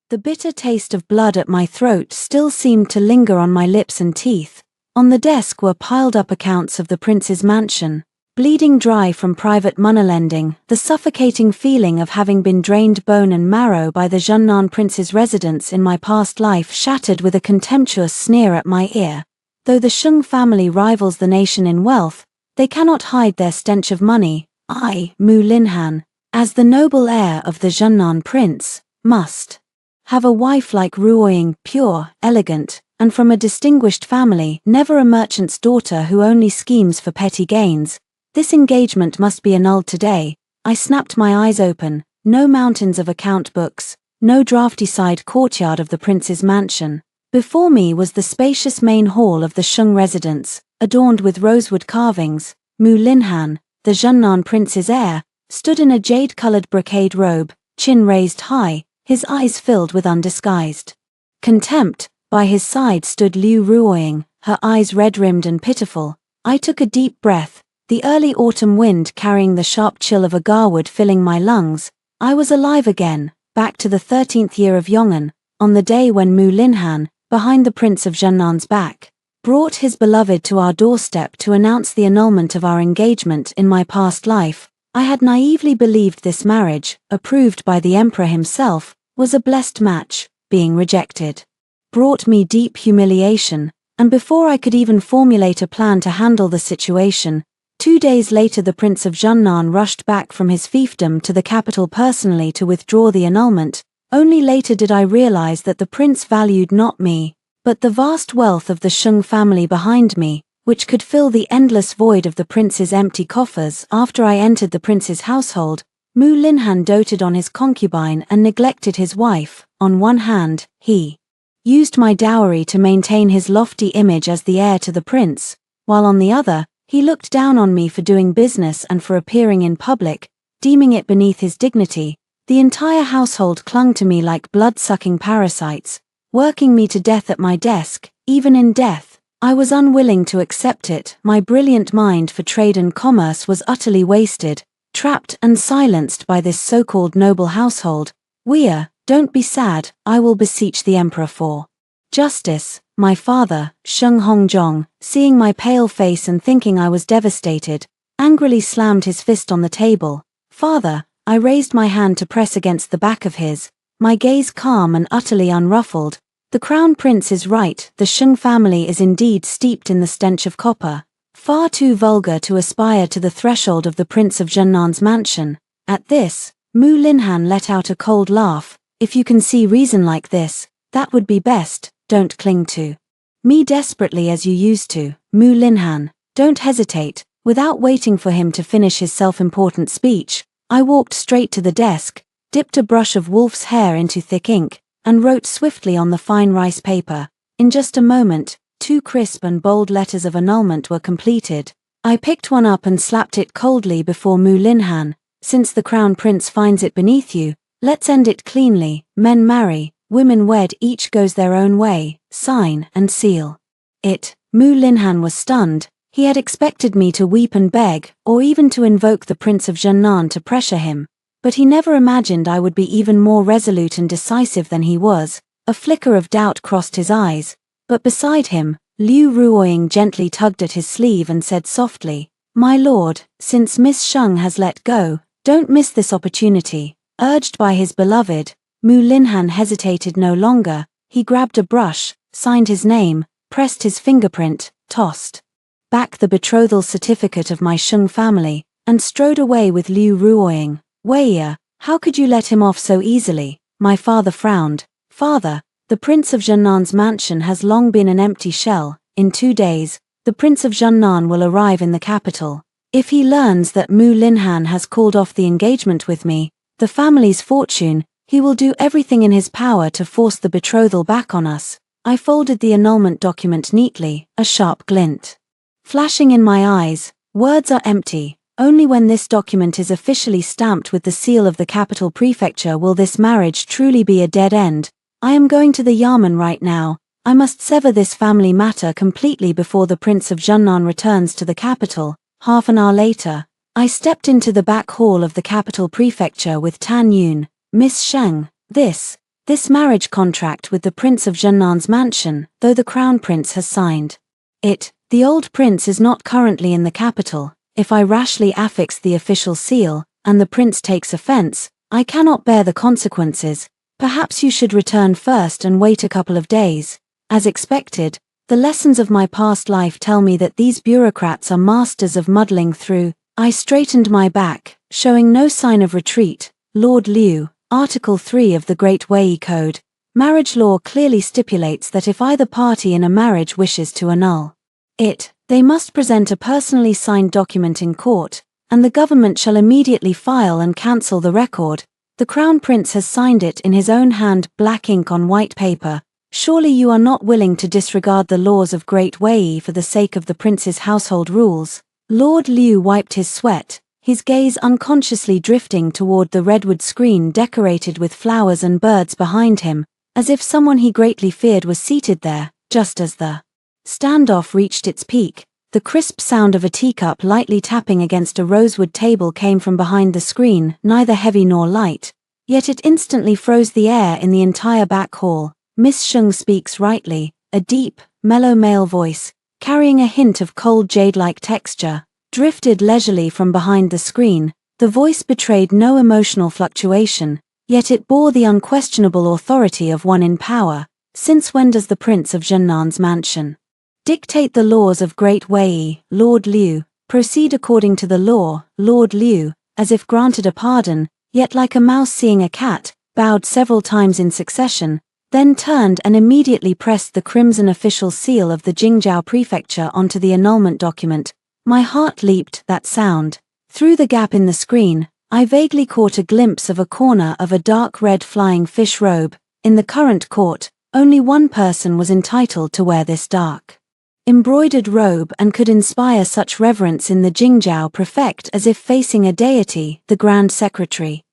The bitter taste of blood at my throat still seemed to linger on my lips and teeth. On the desk were piled up accounts of the prince's mansion, bleeding dry from private moneylending, the suffocating feeling of having been drained bone and marrow by the Junnan prince's residence in my past life shattered with a contemptuous sneer at my ear. Though the Shung family rivals the nation in wealth, they cannot hide their stench of money. I, Mu Linhan, as the noble heir of the Junnan prince, must have a wife like Ruoying, pure, elegant, and from a distinguished family, never a merchant's daughter who only schemes for petty gains. This engagement must be annulled today. I snapped my eyes open. No mountains of account books, no drafty side courtyard of the prince's mansion. Before me was the spacious main hall of the Shung residence, adorned with rosewood carvings. Mu Linhan, the Junnan prince's heir, stood in a jade-colored brocade robe, chin raised high, his eyes filled with undisguised contempt. By his side stood Liu Ruoying, her eyes red-rimmed and pitiful. I took a deep breath, the early autumn wind carrying the sharp chill of a garwood filling my lungs. I was alive again, back to the 13th year of Yongan, on the day when Mu Linhan, behind the Prince of Junnan's back, brought his beloved to our doorstep to announce the annulment of our engagement in my past life. I had naively believed this marriage, approved by the emperor himself, was a blessed match. Being rejected brought me deep humiliation, and before I could even formulate a plan to handle the situation, 2 days later the Prince of Junnan rushed back from his fiefdom to the capital personally to withdraw the annulment. Only later did I realize that the prince valued not me, but the vast wealth of the Shung family behind me, which could fill the endless void of the prince's empty coffers. After I entered the prince's household, Mu Linhan doted on his concubine and neglected his wife. On one hand, he used my dowry to maintain his lofty image as the heir to the prince, while on the other, he looked down on me for doing business and for appearing in public, deeming it beneath his dignity. The entire household clung to me like blood-sucking parasites, working me to death at my desk. Even in death, I was unwilling to accept it. My brilliant mind for trade and commerce was utterly wasted, trapped and silenced by this so-called noble household. Don't be sad, I will beseech the emperor for justice. My father, Sheng Hongjong, seeing my pale face and thinking I was devastated, angrily slammed his fist on the table. Father, I raised my hand to press against the back of his, my gaze calm and utterly unruffled. The crown prince is right, the Sheng family is indeed steeped in the stench of copper, far too vulgar to aspire to the threshold of the Prince of Junnan's mansion. At this, Mu Linhan let out a cold laugh. If you can see reason like this, that would be best. Don't cling to me desperately as you used to, Mu Linhan. Don't hesitate. Without waiting for him to finish his self-important speech, I walked straight to the desk, dipped a brush of wolf's hair into thick ink, and wrote swiftly on the fine rice paper. In just a moment, 2 crisp and bold letters of annulment were completed. I picked one up and slapped it coldly before Mu Linhan. Since the crown prince finds it beneath you, let's end it cleanly. Men marry, women wed, each goes their own way. Sign and seal it. Mu Linhan was stunned. He had expected me to weep and beg, or even to invoke the Prince of Junnan to pressure him. But he never imagined I would be even more resolute and decisive than he was. A flicker of doubt crossed his eyes, but beside him, Liu Ruoying gently tugged at his sleeve and said softly, "My lord, since Miss Sheng has let go, don't miss this opportunity." Urged by his beloved, Mu Linhan hesitated no longer. He grabbed a brush, signed his name, pressed his fingerprint, tossed back the betrothal certificate of my Sheng family, and strode away with Liu Ruoying. "Weiya, how could you let him off so easily?" My father frowned. "Father, the Prince of Junnan's mansion has long been an empty shell. In 2 days, the Prince of Junnan will arrive in the capital. If he learns that Mu Linhan has called off the engagement with me, the family's fortune, he will do everything in his power to force the betrothal back on us." I folded the annulment document neatly, a sharp glint flashing in my eyes. Words are empty. Only when this document is officially stamped with the seal of the capital prefecture will this marriage truly be a dead end. I am going to the Yamen right now. I must sever this family matter completely before the Prince of Junnan returns to the capital. Half an hour later, I stepped into the back hall of the capital prefecture with Tan Yun. "Miss Sheng, this, this marriage contract with the Prince of Jinnan's mansion, though the Crown Prince has signed it. The old prince is not currently in the capital. If I rashly affix the official seal, and the prince takes offense, I cannot bear the consequences. Perhaps you should return first and wait a couple of days. As expected, the lessons of my past life tell me that these bureaucrats are masters of muddling through. I straightened my back, showing no sign of retreat. Lord Liu, Article 3 of the Great Wei Code. Marriage law clearly stipulates that if either party in a marriage wishes to annul it, they must present a personally signed document in court, and the government shall immediately file and cancel the record. The Crown Prince has signed it in his own hand, black ink on white paper. Surely you are not willing to disregard the laws of Great Wei for the sake of the prince's household rules. Lord Liu wiped his sweat, his gaze unconsciously drifting toward the redwood screen decorated with flowers and birds behind him, as if someone he greatly feared was seated there. Just as the standoff reached its peak, the crisp sound of a teacup lightly tapping against a rosewood table came from behind the screen, neither heavy nor light, yet it instantly froze the air in the entire back hall. Miss Sheng speaks rightly, a deep, mellow male voice, carrying a hint of cold jade-like texture, drifted leisurely from behind the screen. The voice betrayed no emotional fluctuation, yet it bore the unquestionable authority of one in power. Since when does the Prince of Jinnan's mansion dictate the laws of Great Wei? Lord Liu, proceed according to the law. Lord Liu, as if granted a pardon, yet like a mouse seeing a cat, bowed several times in succession, then turned and immediately pressed the crimson official seal of the Jingzhou prefecture onto the annulment document. My heart leaped. That sound. Through the gap in the screen, I vaguely caught a glimpse of a corner of a dark red flying fish robe. In the current court, only one person was entitled to wear this dark embroidered robe and could inspire such reverence in the Jingzhou prefect as if facing a deity, the Grand Secretary.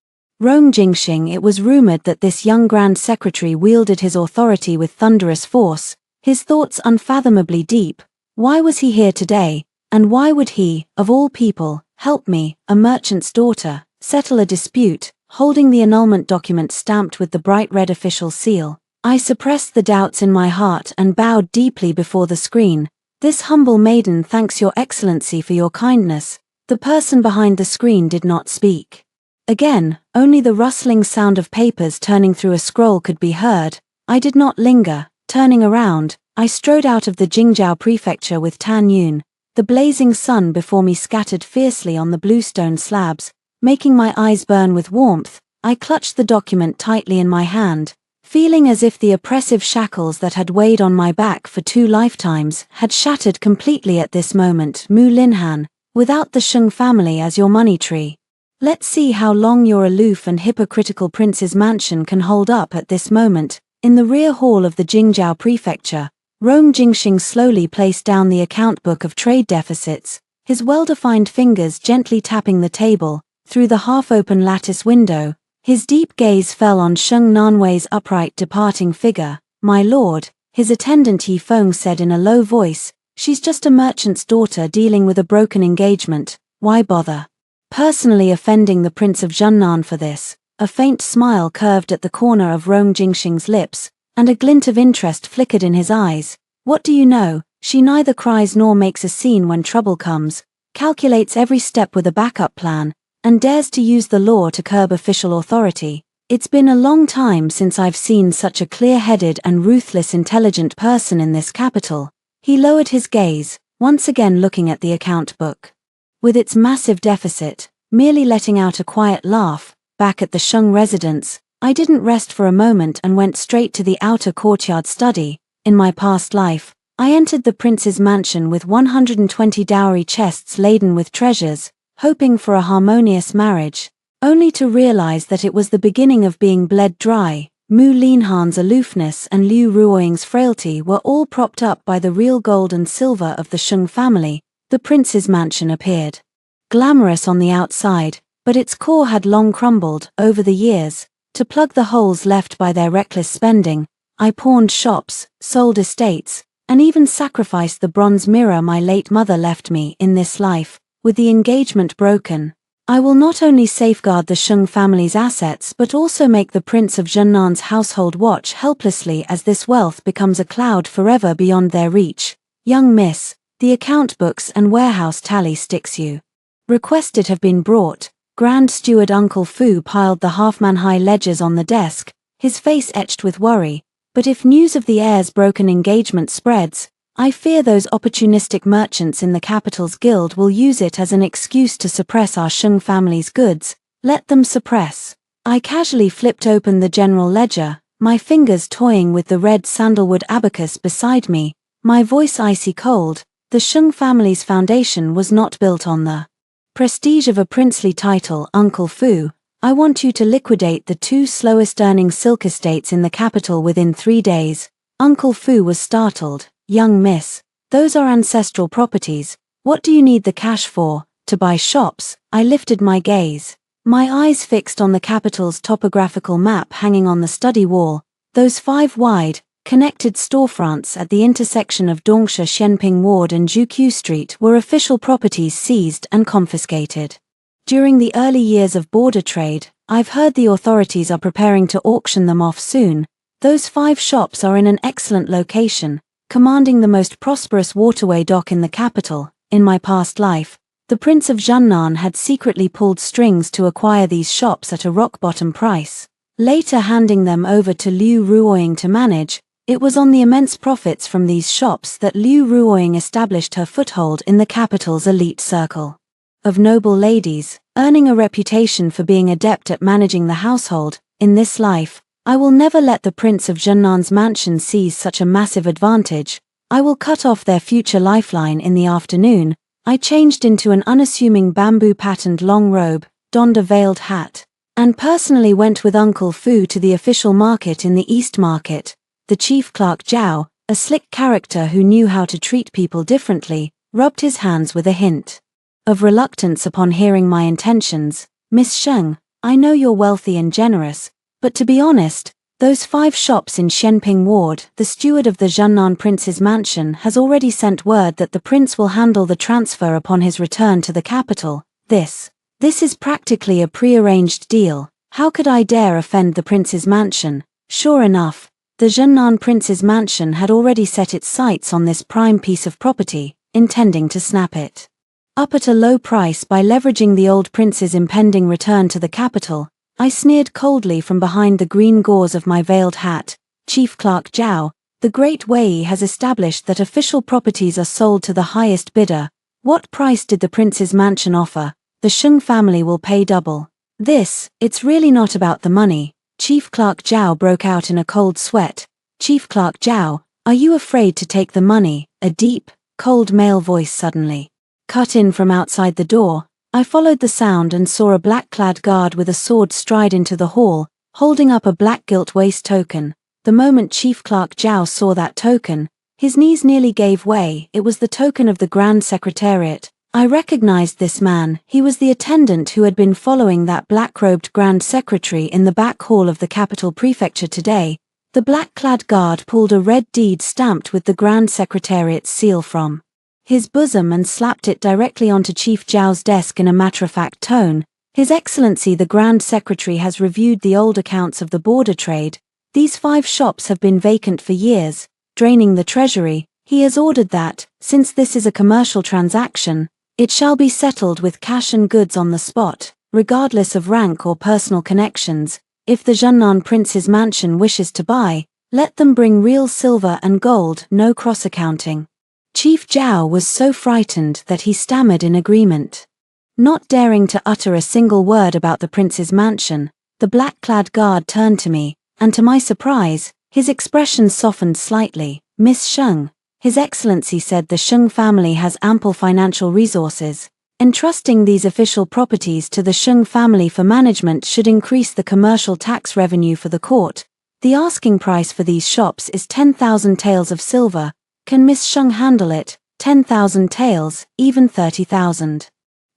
Rong Jingxing. It was rumored that this young Grand Secretary wielded his authority with thunderous force, his thoughts unfathomably deep. Why was he here today, and why would he, of all people, help me, a merchant's daughter, settle a dispute, holding the annulment document stamped with the bright red official seal? I suppressed the doubts in my heart and bowed deeply before the screen. This humble maiden thanks your excellency for your kindness. The person behind the screen did not speak. Again, only the rustling sound of papers turning through a scroll could be heard. I did not linger. Turning around, I strode out of the Jingzhou prefecture with Tan Yun. The blazing sun before me scattered fiercely on the bluestone slabs, making my eyes burn with warmth. I clutched the document tightly in my hand, feeling as if the oppressive shackles that had weighed on my back for 2 lifetimes had shattered completely at this moment. Mu Linhan, without the Sheng family as your money tree, let's see how long your aloof and hypocritical prince's mansion can hold up at this moment. In the rear hall of the Jingzhou prefecture, Rong Jingxing slowly placed down the account book of trade deficits, his well-defined fingers gently tapping the table. Through the half-open lattice window, his deep gaze fell on Sheng Nanwei's upright departing figure. My lord, his attendant Yi Feng said in a low voice, she's just a merchant's daughter dealing with a broken engagement. Why bother personally offending the Prince of Junnan for this? A faint smile curved at the corner of Rong Jingxing's lips, and a glint of interest flickered in his eyes. What do you know? She neither cries nor makes a scene when trouble comes, calculates every step with a backup plan, and dares to use the law to curb official authority. It's been a long time since I've seen such a clear-headed and ruthless intelligent person in this capital. He lowered his gaze, once again looking at the account book. With its massive deficit, merely letting out a quiet laugh. Back at the Sheng residence, I didn't rest for a moment and went straight to the outer courtyard study. In my past life, I entered the prince's mansion with 120 dowry chests laden with treasures, hoping for a harmonious marriage, only to realize that it was the beginning of being bled dry. Mu Linhan's aloofness and Liu Ruoying's frailty were all propped up by the real gold and silver of the Sheng family. The prince's mansion appeared glamorous on the outside, but its core had long crumbled over the years. To plug the holes left by their reckless spending, I pawned shops, sold estates, and even sacrificed the bronze mirror my late mother left me in this life. With the engagement broken, I will not only safeguard the Sheng family's assets but also make the Prince of Jinnan's household watch helplessly as this wealth becomes a cloud forever beyond their reach. Young miss, the account books and warehouse tally sticks you. Requested have been brought. Grand Steward Uncle Fu piled the half-man-high ledgers on the desk, his face etched with worry. But if news of the heir's broken engagement spreads, I fear those opportunistic merchants in the capital's guild will use it as an excuse to suppress our Sheng family's goods. Let them suppress. I casually flipped open the general ledger, my fingers toying with the red sandalwood abacus beside me, my voice icy cold. The Sheng family's foundation was not built on the prestige of a princely title. Uncle Fu, I want you to liquidate the 2 slowest-earning silk estates in the capital within 3 days. Uncle Fu was startled. Young miss, those are ancestral properties. What do you need the cash for? To buy shops? I lifted my gaze, my eyes fixed on the capital's topographical map hanging on the study wall. Those 5 wide, connected storefronts at the intersection of Dongsha Xianping Ward and Jukyu Street were official properties seized and confiscated. During the early years of border trade, I've heard the authorities are preparing to auction them off soon. Those 5 shops are in an excellent location, commanding the most prosperous waterway dock in the capital. In my past life, the Prince of Jiannan had secretly pulled strings to acquire these shops at a rock-bottom price, later handing them over to Liu Ruoying to manage. It was on the immense profits from these shops that Liu Ruoying established her foothold in the capital's elite circle of noble ladies, earning a reputation for being adept at managing the household. In this life, I will never let the Prince of Jinnan's mansion seize such a massive advantage. I will cut off their future lifeline. In the afternoon, I changed into an unassuming bamboo-patterned long robe, donned a veiled hat, and personally went with Uncle Fu to the official market in the East Market. The chief clerk Zhao, a slick character who knew how to treat people differently, rubbed his hands with a hint of reluctance upon hearing my intentions. Miss Sheng, I know you're wealthy and generous, but to be honest, those 5 shops in Xianping Ward, the steward of the Jiannan Prince's mansion has already sent word that the prince will handle the transfer upon his return to the capital. This is practically a pre-arranged deal. How could I dare offend the prince's mansion? Sure enough, the Jiannan Prince's mansion had already set its sights on this prime piece of property, intending to snap it up at a low price by leveraging the old prince's impending return to the capital. I sneered coldly from behind the green gauze of my veiled hat. Chief Clerk Zhao, the Great Wei has established that official properties are sold to the highest bidder. What price did the prince's mansion offer? The Sheng family will pay double. It's really not about the money. Chief Clerk Zhao broke out in a cold sweat. Chief Clerk Zhao, are you afraid to take the money? A deep, cold male voice suddenly cut in from outside the door. I followed the sound and saw a black-clad guard with a sword stride into the hall, holding up a black gilt waist token. The moment Chief Clerk Zhao saw that token, his knees nearly gave way. It was the token of the Grand Secretariat. I recognized this man. He was the attendant who had been following that black-robed Grand Secretary in the back hall of the capital prefecture today. The black-clad guard pulled a red deed stamped with the Grand Secretariat's seal from his bosom and slapped it directly onto Chief Zhao's desk in a matter-of-fact tone. His Excellency the Grand Secretary has reviewed the old accounts of the border trade. These 5 shops have been vacant for years, draining the treasury. He has ordered that, since this is a commercial transaction, it shall be settled with cash and goods on the spot, regardless of rank or personal connections. If the Jiannan Prince's mansion wishes to buy, let them bring real silver and gold, no cross-accounting. Chief Zhao was so frightened that he stammered in agreement. Not daring to utter a single word about the prince's mansion, the black-clad guard turned to me, and to my surprise, his expression softened slightly. Miss Sheng, His Excellency said the Sheng family has ample financial resources. Entrusting these official properties to the Sheng family for management should increase the commercial tax revenue for the court. The asking price for these shops is 10,000 taels of silver. Can Miss Sheng handle it? 10,000 taels, even 30,000.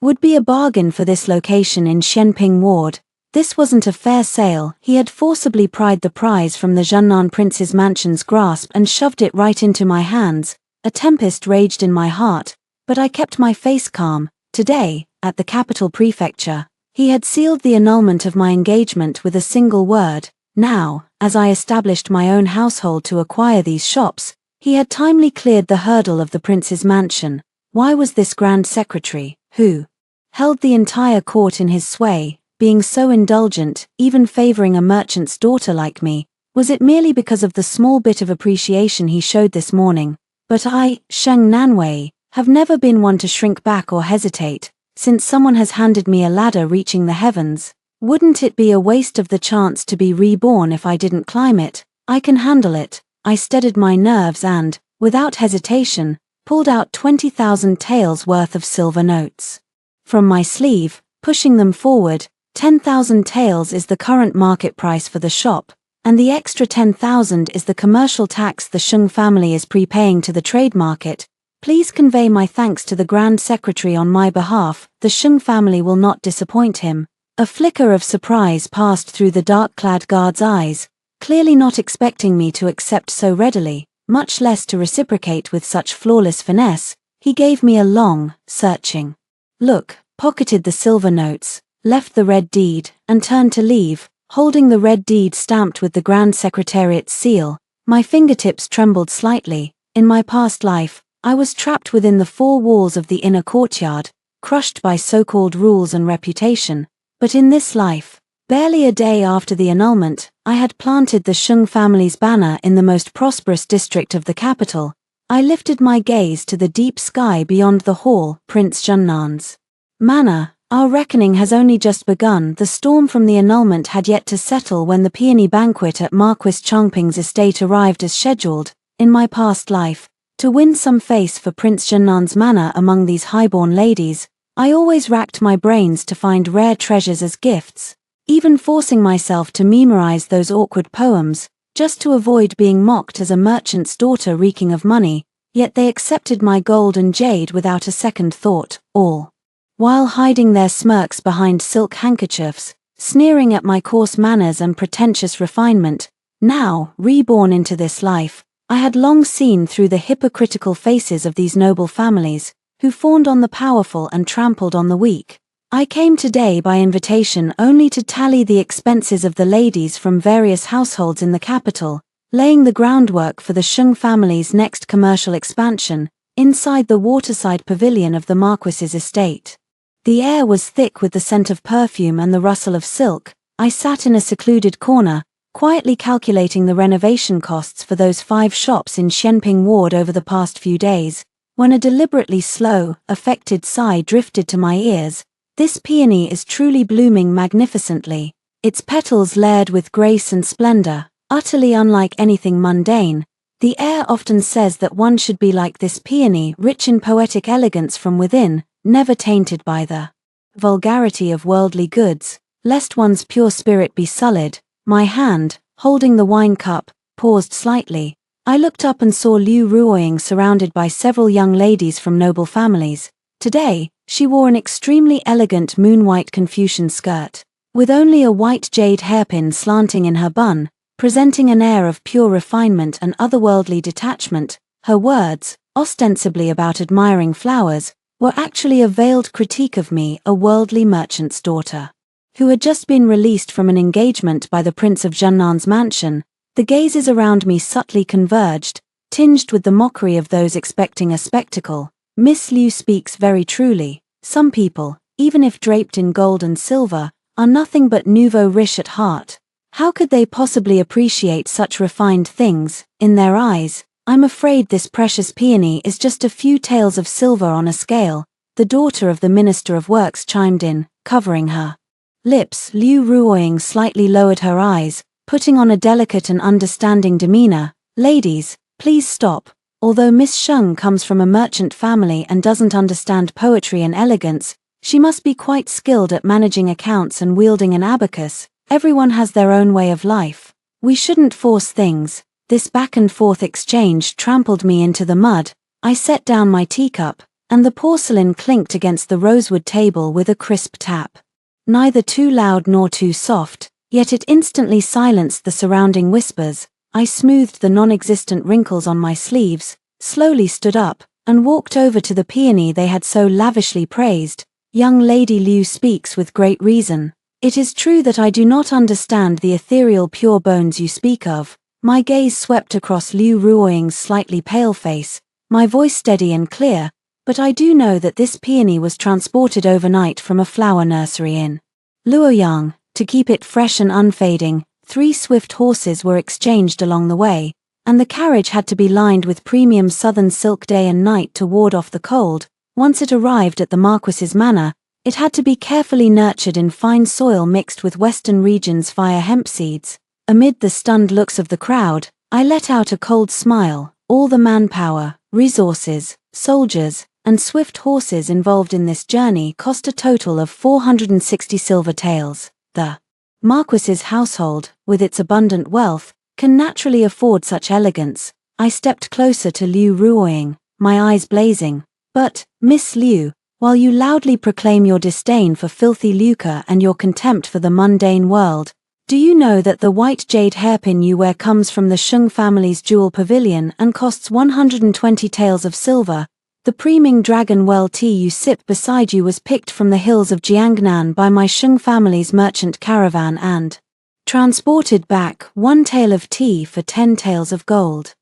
Would be a bargain for this location in Xianping Ward. This wasn't a fair sale. He had forcibly pried the prize from the Jiannan Prince's mansion's grasp and shoved it right into my hands. A tempest raged in my heart, but I kept my face calm. Today, at the capital prefecture. He had sealed the annulment of my engagement with a single word. Now, as I established my own household to acquire these shops, he had timely cleared the hurdle of the prince's mansion. Why was this Grand Secretary, who held the entire court in his sway, being so indulgent, even favoring a merchant's daughter like me? Was it merely because of the small bit of appreciation he showed this morning? But I, Sheng Nanwei, have never been one to shrink back or hesitate. Since someone has handed me a ladder reaching the heavens, wouldn't it be a waste of the chance to be reborn if I didn't climb it? I can handle it. I steadied my nerves and, without hesitation, pulled out 20,000 taels worth of silver notes from my sleeve, pushing them forward. 10,000 taels is the current market price for the shop, and the extra 10,000 is the commercial tax the Sheng family is prepaying to the trade market. Please convey my thanks to the Grand Secretary on my behalf. The Sheng family will not disappoint him. A flicker of surprise passed through the dark-clad guard's eyes, clearly not expecting me to accept so readily, much less to reciprocate with such flawless finesse. He gave me a long, searching look, pocketed the silver notes, left the red deed, and turned to leave, holding the red deed stamped with the Grand Secretariat's seal. My fingertips trembled slightly. In my past life, I was trapped within the four walls of the inner courtyard, crushed by so-called rules and reputation. But in this life, barely a day after the annulment, I had planted the Sheng family's banner in the most prosperous district of the capital. I lifted my gaze to the deep sky beyond the hall, Prince Junnan's manor. Our reckoning has only just begun. The storm from the annulment had yet to settle when the peony banquet at Marquis Chongping's estate arrived as scheduled. In my past life, to win some face for Prince Junnan's manor among these highborn ladies, I always racked my brains to find rare treasures as gifts, even forcing myself to memorize those awkward poems, just to avoid being mocked as a merchant's daughter reeking of money. Yet they accepted my gold and jade without a second thought, all while hiding their smirks behind silk handkerchiefs, sneering at my coarse manners and pretentious refinement. Now, reborn into this life, I had long seen through the hypocritical faces of these noble families, who fawned on the powerful and trampled on the weak. I came today by invitation only to tally the expenses of the ladies from various households in the capital, laying the groundwork for the Sheng family's next commercial expansion, inside the waterside pavilion of the Marquis's estate. The air was thick with the scent of perfume and the rustle of silk. I sat in a secluded corner, quietly calculating the renovation costs for those 5 shops in Xianping Ward over the past few days, when a deliberately slow, affected sigh drifted to my ears. This peony is truly blooming magnificently, its petals layered with grace and splendor, utterly unlike anything mundane. The air often says that one should be like this peony, rich in poetic elegance from within, never tainted by the vulgarity of worldly goods, lest one's pure spirit be sullied. My hand, holding the wine cup, paused slightly. I looked up and saw Liu Ruoying surrounded by several young ladies from noble families. Today, she wore an extremely elegant moon-white Confucian skirt, with only a white jade hairpin slanting in her bun, presenting an air of pure refinement and otherworldly detachment. Her words, ostensibly about admiring flowers, were actually a veiled critique of me, a worldly merchant's daughter, who had just been released from an engagement by the Prince of Junnan's mansion. The gazes around me subtly converged, tinged with the mockery of those expecting a spectacle. Miss Liu speaks very truly. Some people, even if draped in gold and silver, are nothing but nouveau riche at heart. How could they possibly appreciate such refined things? In their eyes, I'm afraid this precious peony is just a few taels of silver on a scale. The daughter of the Minister of Works chimed in, covering her lips. Liu Ruoying slightly lowered her eyes, putting on a delicate and understanding demeanor. Ladies, please stop. Although Miss Sheng comes from a merchant family and doesn't understand poetry and elegance, she must be quite skilled at managing accounts and wielding an abacus. Everyone has their own way of life. We shouldn't force things. This back and forth exchange trampled me into the mud. I set down my teacup, and the porcelain clinked against the rosewood table with a crisp tap. Neither too loud nor too soft, yet it instantly silenced the surrounding whispers. I smoothed the non-existent wrinkles on my sleeves, slowly stood up, and walked over to the peony they had so lavishly praised. Young Lady Liu speaks with great reason. It is true that I do not understand the ethereal pure bones you speak of. My gaze swept across Liu Ruoying's slightly pale face, my voice steady and clear, but I do know that this peony was transported overnight from a flower nursery in Luoyang. To keep it fresh and unfading, 3 swift horses were exchanged along the way, and the carriage had to be lined with premium southern silk day and night to ward off the cold. Once it arrived at the Marquis's manor, it had to be carefully nurtured in fine soil mixed with western regions via hemp seeds. Amid the stunned looks of the crowd, I let out a cold smile. All the manpower, resources, soldiers, and swift horses involved in this journey cost a total of 460 silver taels. The Marquis's household, with its abundant wealth, can naturally afford such elegance. I stepped closer to Liu Ruoying, my eyes blazing. But, Miss Liu, while you loudly proclaim your disdain for filthy lucre and your contempt for the mundane world, do you know that the white jade hairpin you wear comes from the Sheng family's jewel pavilion and costs 120 taels of silver? The Preeming Dragon Well tea you sip beside you was picked from the hills of Jiangnan by my Sheng family's merchant caravan and transported back 1 tael of tea for 10 taels of gold.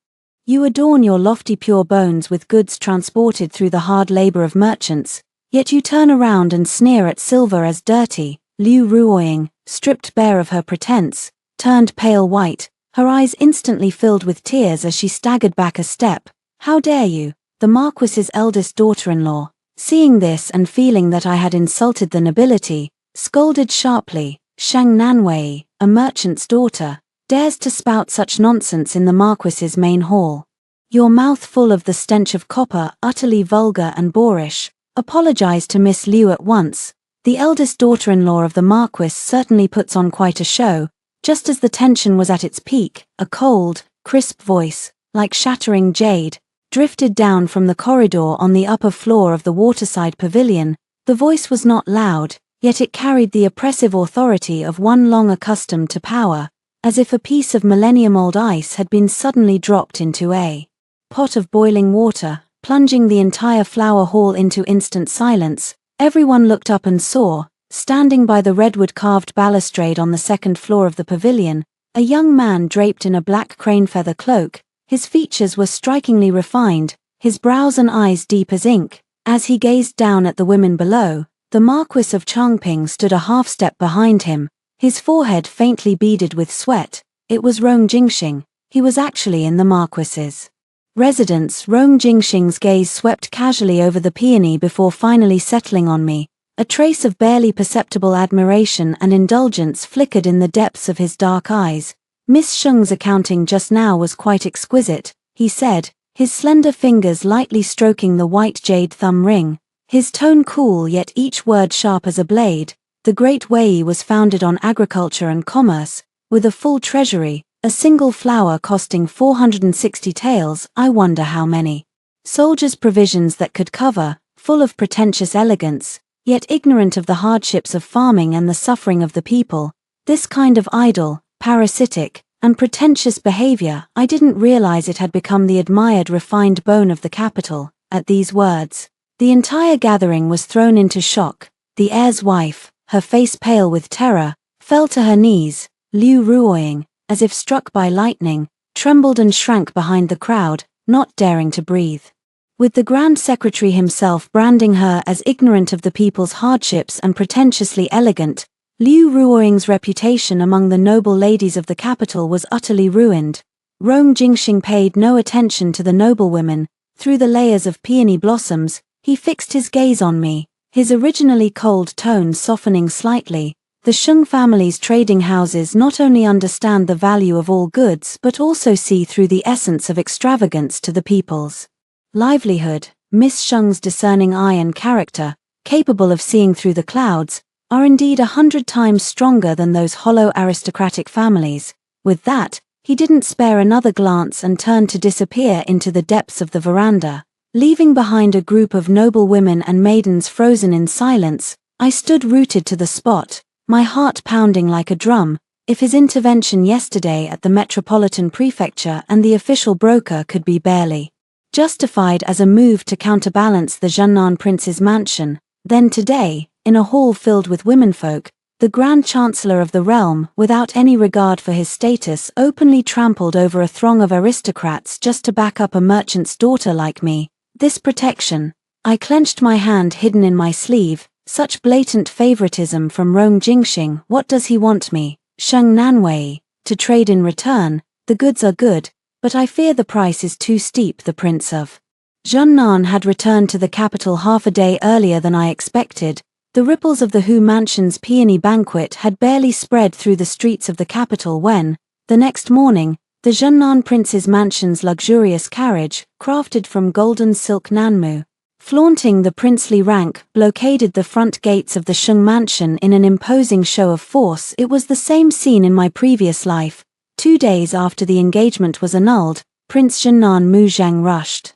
You adorn your lofty pure bones with goods transported through the hard labor of merchants, yet you turn around and sneer at silver as dirty. Liu Ruoying, stripped bare of her pretense, turned pale white, her eyes instantly filled with tears as she staggered back a step. How dare you? The Marquis's eldest daughter-in-law, seeing this and feeling that I had insulted the nobility, scolded sharply. Shang Nanwei, a merchant's daughter, dares to spout such nonsense in the Marquis's main hall. Your mouth full of the stench of copper, utterly vulgar and boorish. Apologize to Miss Liu at once. The eldest daughter-in-law of the Marquis certainly puts on quite a show. Just as the tension was at its peak, a cold, crisp voice, like shattering jade, drifted down from the corridor on the upper floor of the waterside pavilion. The voice was not loud, yet it carried the oppressive authority of one long accustomed to power, as if a piece of millennium-old ice had been suddenly dropped into a pot of boiling water, plunging the entire flower hall into instant silence. Everyone looked up and saw, standing by the redwood-carved balustrade on the second floor of the pavilion, a young man draped in a black crane feather cloak. His features were strikingly refined, his brows and eyes deep as ink. As he gazed down at the women below, the Marquis of Chongping stood a half-step behind him, his forehead faintly beaded with sweat. It was Rong Jingxing. He was actually in the Marquis's residence. Rong Jingxing's gaze swept casually over the peony before finally settling on me. A trace of barely perceptible admiration and indulgence flickered in the depths of his dark eyes. Miss Sheng's accounting just now was quite exquisite, he said, his slender fingers lightly stroking the white jade thumb ring, his tone cool yet each word sharp as a blade. The Great Wei was founded on agriculture and commerce, with a full treasury, a single flower costing 460 taels. I wonder how many soldiers' provisions that could cover, full of pretentious elegance, yet ignorant of the hardships of farming and the suffering of the people. This kind of idle, parasitic, and pretentious behavior, I didn't realize it had become the admired refined bone of the capital. At these words, the entire gathering was thrown into shock. The heir's wife, her face pale with terror, fell to her knees. Liu Ruoying, as if struck by lightning, trembled and shrank behind the crowd, not daring to breathe. With the Grand Secretary himself branding her as ignorant of the people's hardships and pretentiously elegant, Liu Ruoying's reputation among the noble ladies of the capital was utterly ruined. Rong Jingxing paid no attention to the noblewomen. Through the layers of peony blossoms, he fixed his gaze on me, his originally cold tone softening slightly. The Sheng family's trading houses not only understand the value of all goods but also see through the essence of extravagance to the people's livelihood. Miss Sheng's discerning eye and character, capable of seeing through the clouds, are indeed 100 times stronger than those hollow aristocratic families. With that, he didn't spare another glance and turned to disappear into the depths of the veranda, leaving behind a group of noble women and maidens frozen in silence. I stood rooted to the spot, my heart pounding like a drum. If his intervention yesterday at the Metropolitan Prefecture and the official broker could be barely justified as a move to counterbalance the Zhennan prince's mansion, Then today, in a hall filled with womenfolk, the Grand Chancellor of the realm, without any regard for his status, openly trampled over a throng of aristocrats just to back up a merchant's daughter like me. This protection. I clenched my hand hidden in my sleeve. Such blatant favoritism from Rong Jingxing. What does he want me, Sheng Nanwei, to trade in return? The goods are good, but I fear the price is too steep. The Prince of Zhennan had returned to the capital half a day earlier than I expected. The ripples of the Hu Mansion's peony banquet had barely spread through the streets of the capital when, the next morning, the Zhennan Prince's mansion's luxurious carriage, crafted from golden silk Nanmu, flaunting the princely rank, blockaded the front gates of the Sheng Mansion in an imposing show of force. It was the same scene in my previous life. 2 days after the engagement was annulled, Prince Zhennan Muzhang rushed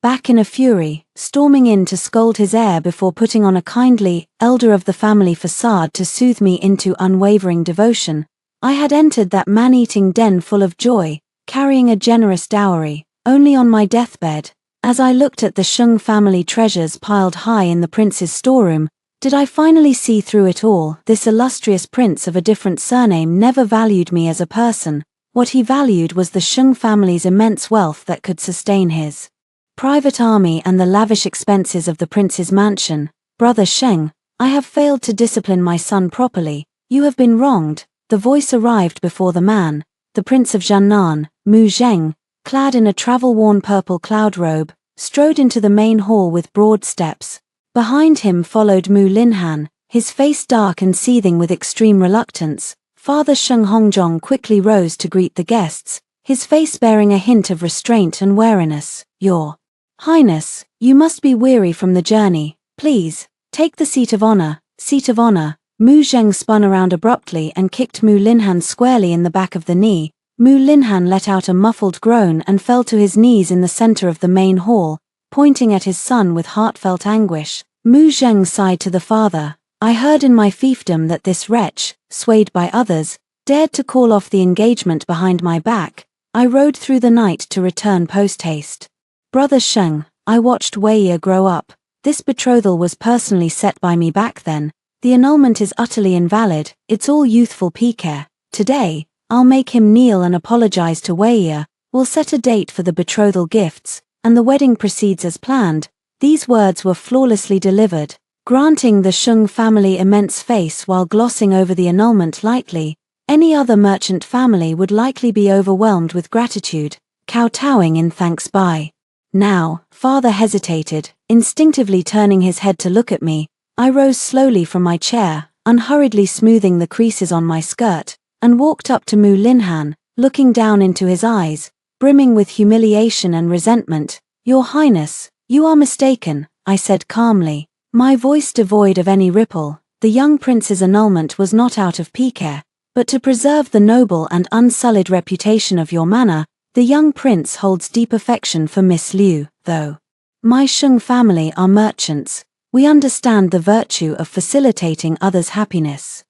back in a fury, storming in to scold his heir before putting on a kindly, elder of the family facade to soothe me into unwavering devotion. I had entered that man-eating den full of joy, carrying a generous dowry, only on my deathbed. As I looked at the Sheng family treasures piled high in the prince's storeroom, did I finally see through it all. This illustrious prince of a different surname never valued me as a person. What he valued was the Sheng family's immense wealth that could sustain his private army and the lavish expenses of the prince's mansion. Brother Sheng, I have failed to discipline my son properly. You have been wronged. The voice arrived before the man. The Prince of Zhennan, Mu Zheng, clad in a travel-worn purple cloud robe, strode into the main hall with broad steps. Behind him followed Mu Linhan, his face dark and seething with extreme reluctance. Father Sheng Hongjong quickly rose to greet the guests, his face bearing a hint of restraint and wariness. Your Highness, you must be weary from the journey. Please, take the seat of honor. Seat of honor. Mu Zheng spun around abruptly and kicked Mu Linhan squarely in the back of the knee. Mu Linhan let out a muffled groan and fell to his knees in the center of the main hall, pointing at his son with heartfelt anguish. Mu Zheng sighed to the father. I heard in my fiefdom that this wretch, swayed by others, dared to call off the engagement behind my back. I rode through the night to return post-haste. Brother Sheng, I watched Weiya grow up. This betrothal was personally set by me back then. The annulment is utterly invalid. It's all youthful pique. Today, I'll make him kneel and apologize to Weiya. We'll set a date for the betrothal gifts, and the wedding proceeds as planned. These words were flawlessly delivered, granting the Sheng family immense face while glossing over the annulment lightly. Any other merchant family would likely be overwhelmed with gratitude, kowtowing in thanks. By now, father hesitated, instinctively turning his head to look at me. I rose slowly from my chair, unhurriedly smoothing the creases on my skirt, and walked up to Mu Linhan, looking down into his eyes, brimming with humiliation and resentment. Your Highness, you are mistaken, I said calmly, my voice devoid of any ripple. The young prince's annulment was not out of pique, but to preserve the noble and unsullied reputation of your manor. The young prince holds deep affection for Miss Liu, though my Sheng family are merchants. We understand the virtue of facilitating others' happiness.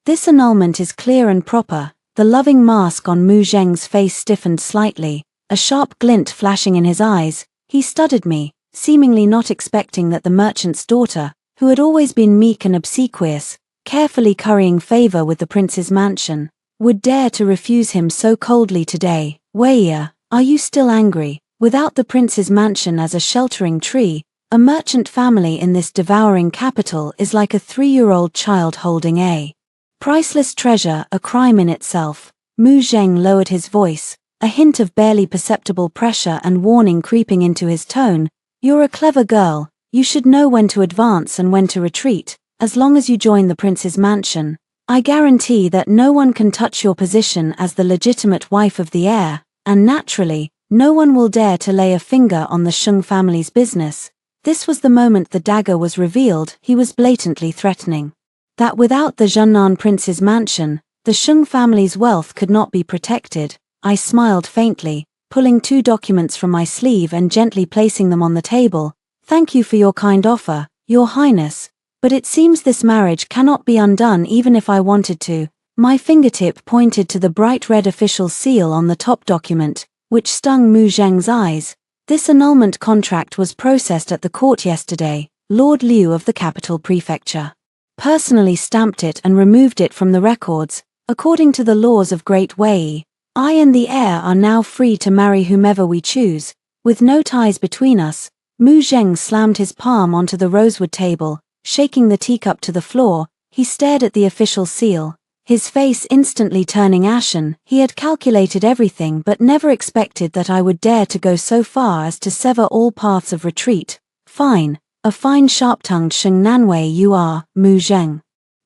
This annulment is clear and proper. The loving mask on Mu Zheng's face stiffened slightly, a sharp glint flashing in his eyes. He studied me, seemingly not expecting that the merchant's daughter, who had always been meek and obsequious, carefully currying favor with the prince's mansion, would dare to refuse him so coldly today. Weiya, are you still angry? Without the prince's mansion as a sheltering tree, a merchant family in this devouring capital is like a 3-year-old child holding a priceless treasure, a crime in itself. Mu Zheng lowered his voice, a hint of barely perceptible pressure and warning creeping into his tone. You're a clever girl, you should know when to advance and when to retreat. As long as you join the prince's mansion, I guarantee that no one can touch your position as the legitimate wife of the heir, and naturally, no one will dare to lay a finger on the Sheng family's business. This was the moment the dagger was revealed. He was blatantly threatening that without the Zhennan prince's mansion, the Sheng family's wealth could not be protected. I smiled faintly, pulling 2 documents from my sleeve and gently placing them on the table. Thank you for your kind offer, Your Highness, but it seems this marriage cannot be undone even if I wanted to. My fingertip pointed to the bright red official seal on the top document, which stung Mu Zheng's eyes. This annulment contract was processed at the court yesterday. Lord Liu of the capital prefecture. Personally stamped it and removed it from the records. According to the laws of Great Wei, I and the heir are now free to marry whomever we choose, with no ties between us. Mu Zheng slammed his palm onto the rosewood table, shaking the teacup to the floor. He stared at the official seal, his face instantly turning ashen. He had calculated everything but never expected that I would dare to go so far as to sever all paths of retreat. Fine, a fine sharp-tongued Sheng Nanwei you are, Mu Zheng.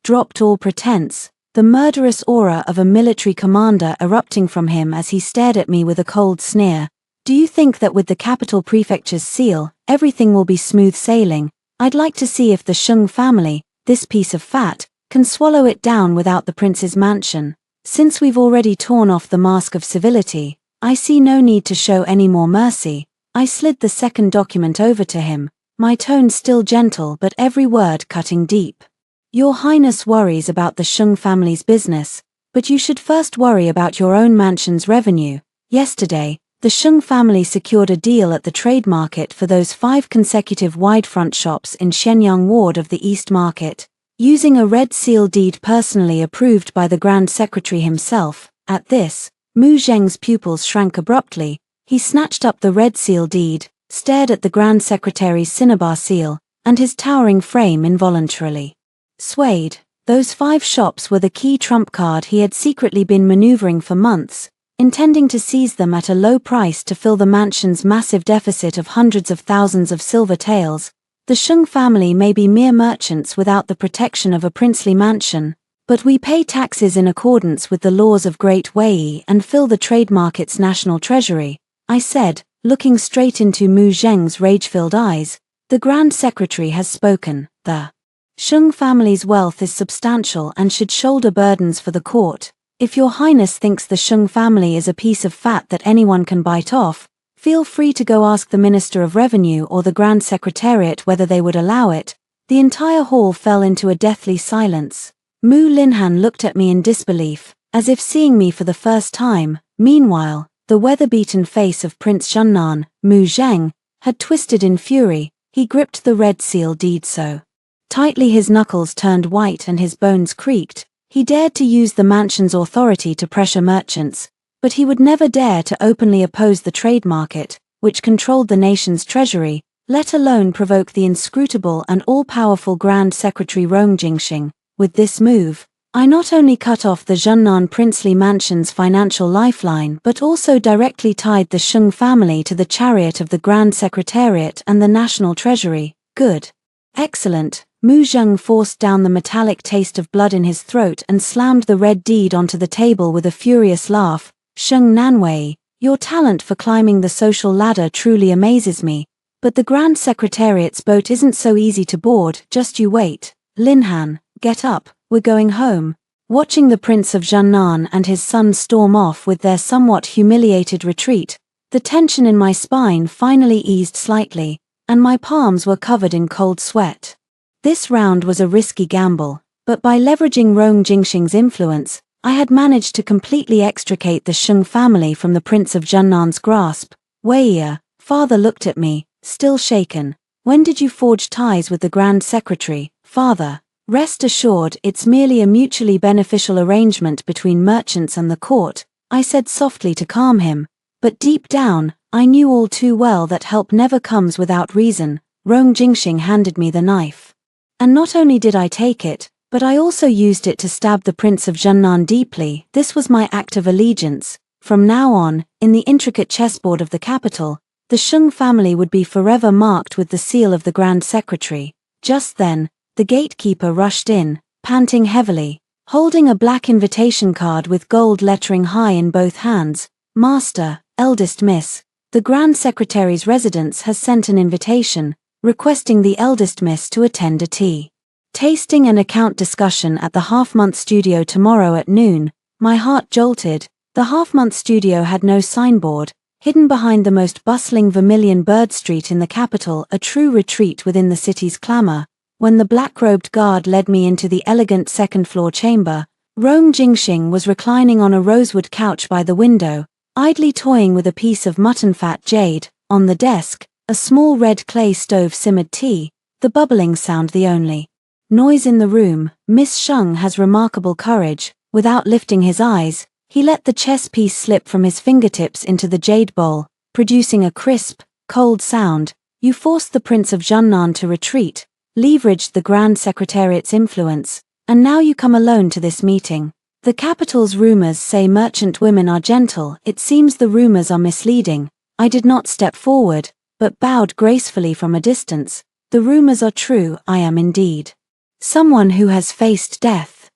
Dropped all pretense, the murderous aura of a military commander erupting from him as he stared at me with a cold sneer. Do you think that with the capital prefecture's seal, everything will be smooth sailing? I'd like to see if the Sheng family, this piece of fat, can swallow it down without the prince's mansion. Since we've already torn off the mask of civility, I see no need to show any more mercy. I slid the second document over to him, my tone still gentle but every word cutting deep. Your Highness worries about the Sheng family's business, but you should first worry about your own mansion's revenue. Yesterday, the Sheng family secured a deal at the trade market for those 5 consecutive wide front shops in Shenyang Ward of the East Market, using a red seal deed personally approved by the Grand Secretary himself. At this, Mu Zheng's pupils shrank abruptly. He snatched up the red seal deed, stared at the Grand Secretary's cinnabar seal, and his towering frame involuntarily swayed. Those 5 shops were the key trump card he had secretly been maneuvering for months, intending to seize them at a low price to fill the mansion's massive deficit of hundreds of thousands of silver taels. The Sheng family may be mere merchants without the protection of a princely mansion, but we pay taxes in accordance with the laws of Great Wei and fill the trade market's national treasury, I said, looking straight into Mu Zheng's rage-filled eyes. The Grand Secretary has spoken. The Sheng family's wealth is substantial and should shoulder burdens for the court. If your Highness thinks the Sheng family is a piece of fat that anyone can bite off, feel free to go ask the Minister of Revenue or the Grand Secretariat whether they would allow it. The entire hall fell into a deathly silence. Mu Linhan looked at me in disbelief, as if seeing me for the first time. Meanwhile, the weather-beaten face of Prince Zhennan, Mu Zheng, had twisted in fury. He gripped the red seal deed so tightly his knuckles turned white and his bones creaked. He dared to use the mansion's authority to pressure merchants, but he would never dare to openly oppose the trade market, which controlled the nation's treasury, let alone provoke the inscrutable and all-powerful Grand Secretary Rong Jingxing. With this move, I not only cut off the Zhennan princely mansion's financial lifeline but also directly tied the Sheng family to the chariot of the Grand Secretariat and the national treasury. Good. Excellent. Mu Zheng forced down the metallic taste of blood in his throat and slammed the red deed onto the table with a furious laugh. Sheng Nanwei, your talent for climbing the social ladder truly amazes me, but the Grand Secretariat's boat isn't so easy to board. Just you wait. Linhan, get up, we're going home. Watching the Prince of Zhennan and his son storm off with their somewhat humiliated retreat, the tension in my spine finally eased slightly, and my palms were covered in cold sweat. This round was a risky gamble, but by leveraging Rong Jingxing's influence, I had managed to completely extricate the Sheng family from the Prince of Zhennan's grasp. Weiya, father looked at me, still shaken. When did you forge ties with the Grand Secretary, father? Rest assured, it's merely a mutually beneficial arrangement between merchants and the court, I said softly to calm him, but deep down, I knew all too well that help never comes without reason. Rong Jingxing handed me the knife. And not only did I take it, but I also used it to stab the Prince of Zhennan deeply. This was my act of allegiance. From now on, in the intricate chessboard of the capital, the Sheng family would be forever marked with the seal of the Grand Secretary. Just then, the gatekeeper rushed in, panting heavily, holding a black invitation card with gold lettering high in both hands. Master, eldest miss, the Grand Secretary's residence has sent an invitation, requesting the eldest miss to attend a tea, tasting and account discussion at the half-month studio tomorrow at noon. My heart jolted. The half-month studio had no signboard, hidden behind the most bustling Vermilion Bird Street in the capital, a true retreat within the city's clamor. When the black-robed guard led me into the elegant second-floor chamber, Rong Jingxing was reclining on a rosewood couch by the window, idly toying with a piece of mutton-fat jade. On the desk, a small red clay stove simmered tea. the bubbling sound the only noise in the room. Miss Sheng has remarkable courage. Without lifting his eyes, he let the chess piece slip from his fingertips into the jade bowl, producing a crisp, cold sound. You forced the Prince of Junnan to retreat, leveraged the Grand Secretariat's influence, and now you come alone to this meeting. The capital's rumors say merchant women are gentle. It seems the rumors are misleading. I did not step forward, but bowed gracefully from a distance. The rumors are true. I am indeed someone who has faced death.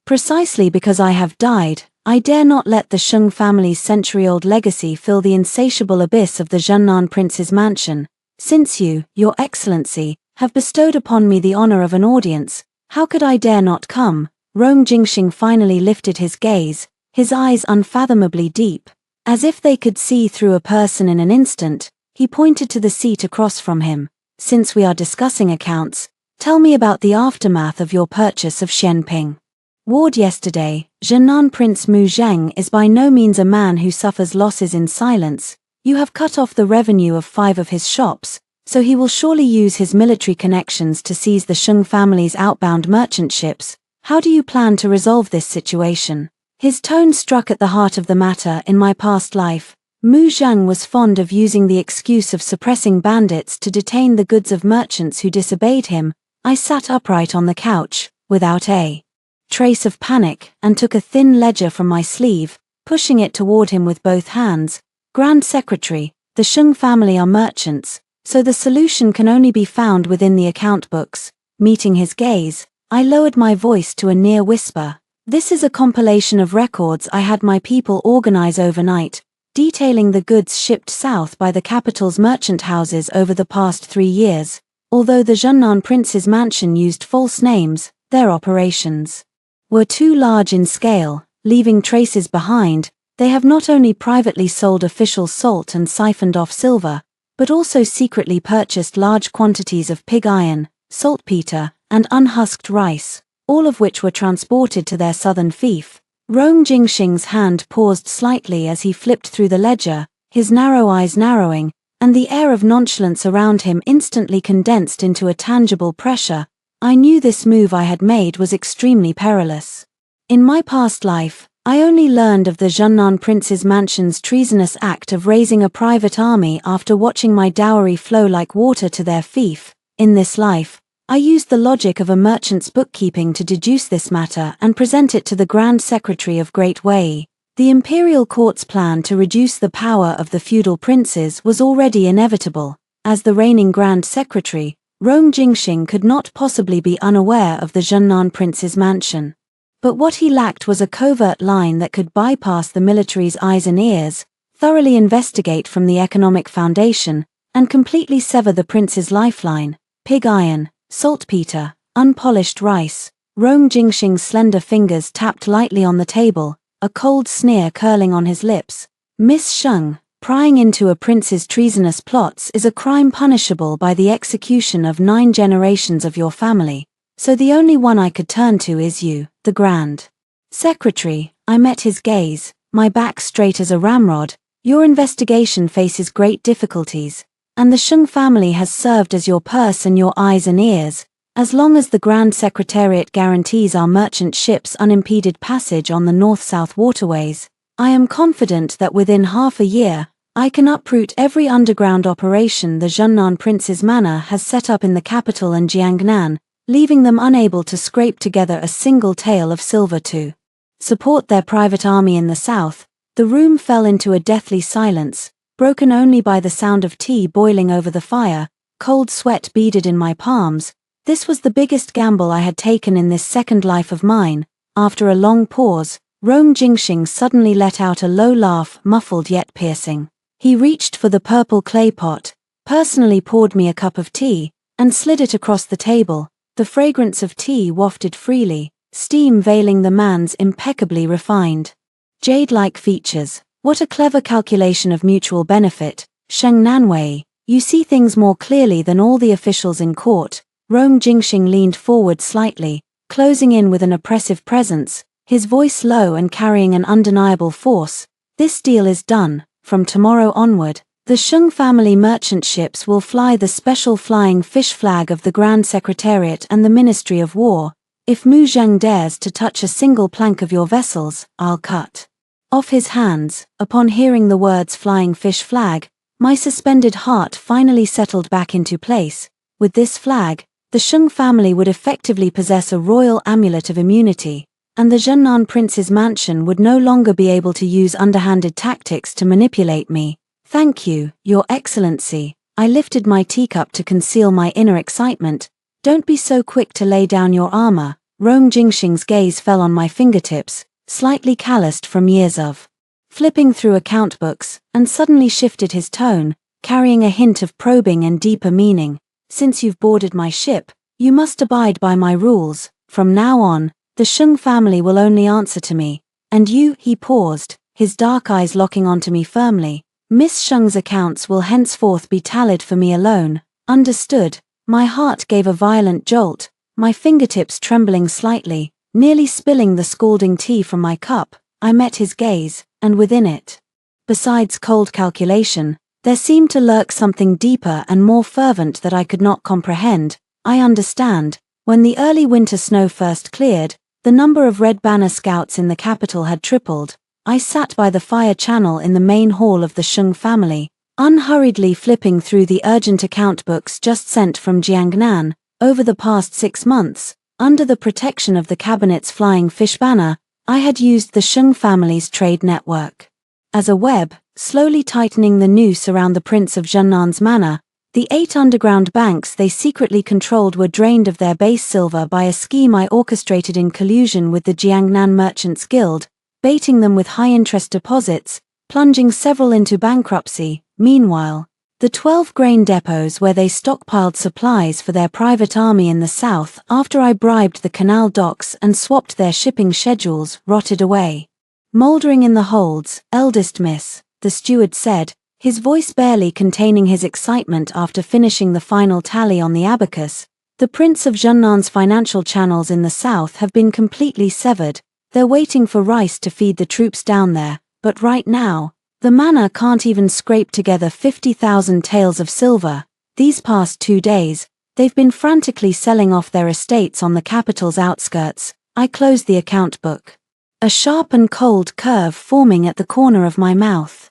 Precisely because I have died, I dare not let the Sheng family's century-old legacy fill the insatiable abyss of the Junnan Prince's mansion. Since you, Your Excellency, have bestowed upon me the honor of an audience, how could I dare not come? Rong Jingxing finally lifted his gaze, his eyes unfathomably deep. As if they could see through a person in an instant, he pointed to the seat across from him. Since we are discussing accounts, tell me about the aftermath of your purchase of Xianping Ward yesterday. Junnan Prince Mu Zheng is by no means a man who suffers losses in silence. You have cut off the revenue of 5 of his shops, so he will surely use his military connections to seize the Sheng family's outbound merchant ships. How do you plan to resolve this situation? His tone struck at the heart of the matter. In my past life, Mu Zheng was fond of using the excuse of suppressing bandits to detain the goods of merchants who disobeyed him. I sat upright on the couch, without a trace of panic, and took a thin ledger from my sleeve, pushing it toward him with both hands. Grand Secretary, the Sheng family are merchants, so the solution can only be found within the account books. Meeting his gaze, I lowered my voice to a near whisper. This is a compilation of records I had my people organize overnight, detailing the goods shipped south by the capital's merchant houses over the past 3 years. Although the Junnan Prince's mansion used false names, their operations were too large in scale, leaving traces behind. They have not only privately sold official salt and siphoned off silver, but also secretly purchased large quantities of pig iron, saltpeter, and unhusked rice, all of which were transported to their southern fief. Rong Jingxing's hand paused slightly as he flipped through the ledger, his narrow eyes narrowing, and the air of nonchalance around him instantly condensed into a tangible pressure. I knew this move I had made was extremely perilous. In my past life, I only learned of the Junnan Prince's mansion's treasonous act of raising a private army after watching my dowry flow like water to their fief. In this life, I used the logic of a merchant's bookkeeping to deduce this matter and present it to the Grand Secretary of Great Wei. The imperial court's plan to reduce the power of the feudal princes was already inevitable. As the reigning Grand Secretary, Rong Jingxing could not possibly be unaware of the Junnan Prince's mansion. But what he lacked was a covert line that could bypass the military's eyes and ears, thoroughly investigate from the economic foundation, and completely sever the prince's lifeline: pig iron, saltpeter, unpolished rice. Rong Jingxing's slender fingers tapped lightly on the table, a cold sneer curling on his lips. Miss Sheng, prying into a prince's treasonous plots is a crime punishable by the execution of 9 generations of your family. So the only one I could turn to is you, the Grand Secretary. I met his gaze, my back straight as a ramrod. Your investigation faces great difficulties, and the Sheng family has served as your purse and your eyes and ears. As long as the Grand Secretariat guarantees our merchant ships unimpeded passage on the north-south waterways, I am confident that within half a year, I can uproot every underground operation the Junnan Prince's manor has set up in the capital and Jiangnan, leaving them unable to scrape together a single tael of silver to support their private army in the south. The room fell into a deathly silence, broken only by the sound of tea boiling over the fire. Cold sweat beaded in my palms. This was the biggest gamble I had taken in this second life of mine. After a long pause, Rong Jingxing suddenly let out a low laugh, muffled yet piercing. He reached for the purple clay pot, personally poured me a cup of tea, and slid it across the table. The fragrance of tea wafted freely, steam veiling the man's impeccably refined, jade-like features. What a clever calculation of mutual benefit. Sheng Nanwei, you see things more clearly than all the officials in court. Rong Jingxing leaned forward slightly, closing in with an oppressive presence, his voice low and carrying an undeniable force. This deal is done. From tomorrow onward, The Sheng family merchant ships will fly the special flying fish flag of the Grand Secretariat and the Ministry of War. If Mu Zheng dares to touch a single plank of your vessels, I'll cut off his hands. Upon hearing the words flying fish flag, my suspended heart finally settled back into place. With this flag, the Sheng family would effectively possess a royal amulet of immunity, and the Zhennan prince's mansion would no longer be able to use underhanded tactics to manipulate me. Thank you, Your Excellency. I lifted my teacup to conceal my inner excitement. Don't be so quick to lay down your armor. Rong Jingxing's gaze fell on my fingertips, slightly calloused from years of flipping through account books, and suddenly shifted his tone, carrying a hint of probing and deeper meaning. Since you've boarded my ship, you must abide by my rules. From now on, the Sheng family will only answer to me. And you, he paused, his dark eyes locking onto me firmly. Miss Sheng's accounts will henceforth be tallied for me alone. Understood. My heart gave a violent jolt, my fingertips trembling slightly, nearly spilling the scalding tea from my cup. I met his gaze, and within it, besides cold calculation, there seemed to lurk something deeper and more fervent that I could not comprehend. I understand. When the early winter snow first cleared, the number of Red Banner scouts in the capital had tripled. I sat by the fire channel in the main hall of the Sheng family, unhurriedly flipping through the urgent account books just sent from Jiangnan. Over the past 6 months, under the protection of the cabinet's flying fish banner, I had used the Sheng family's trade network as a web, slowly tightening the noose around the Prince of Zhennan's manor. The 8 underground banks they secretly controlled were drained of their base silver by a scheme I orchestrated in collusion with the Jiangnan Merchants Guild, baiting them with high-interest deposits, plunging several into bankruptcy. Meanwhile, the 12 grain depots where they stockpiled supplies for their private army in the south after I bribed the canal docks and swapped their shipping schedules rotted away. Mouldering in the holds, eldest miss, the steward said, his voice barely containing his excitement after finishing the final tally on the abacus. The Prince of Zhennan's financial channels in the south have been completely severed. They're waiting for rice to feed the troops down there, but right now, the manor can't even scrape together 50,000 taels of silver. These past 2 days, they've been frantically selling off their estates on the capital's outskirts. I closed the account book, a sharp and cold curve forming at the corner of my mouth.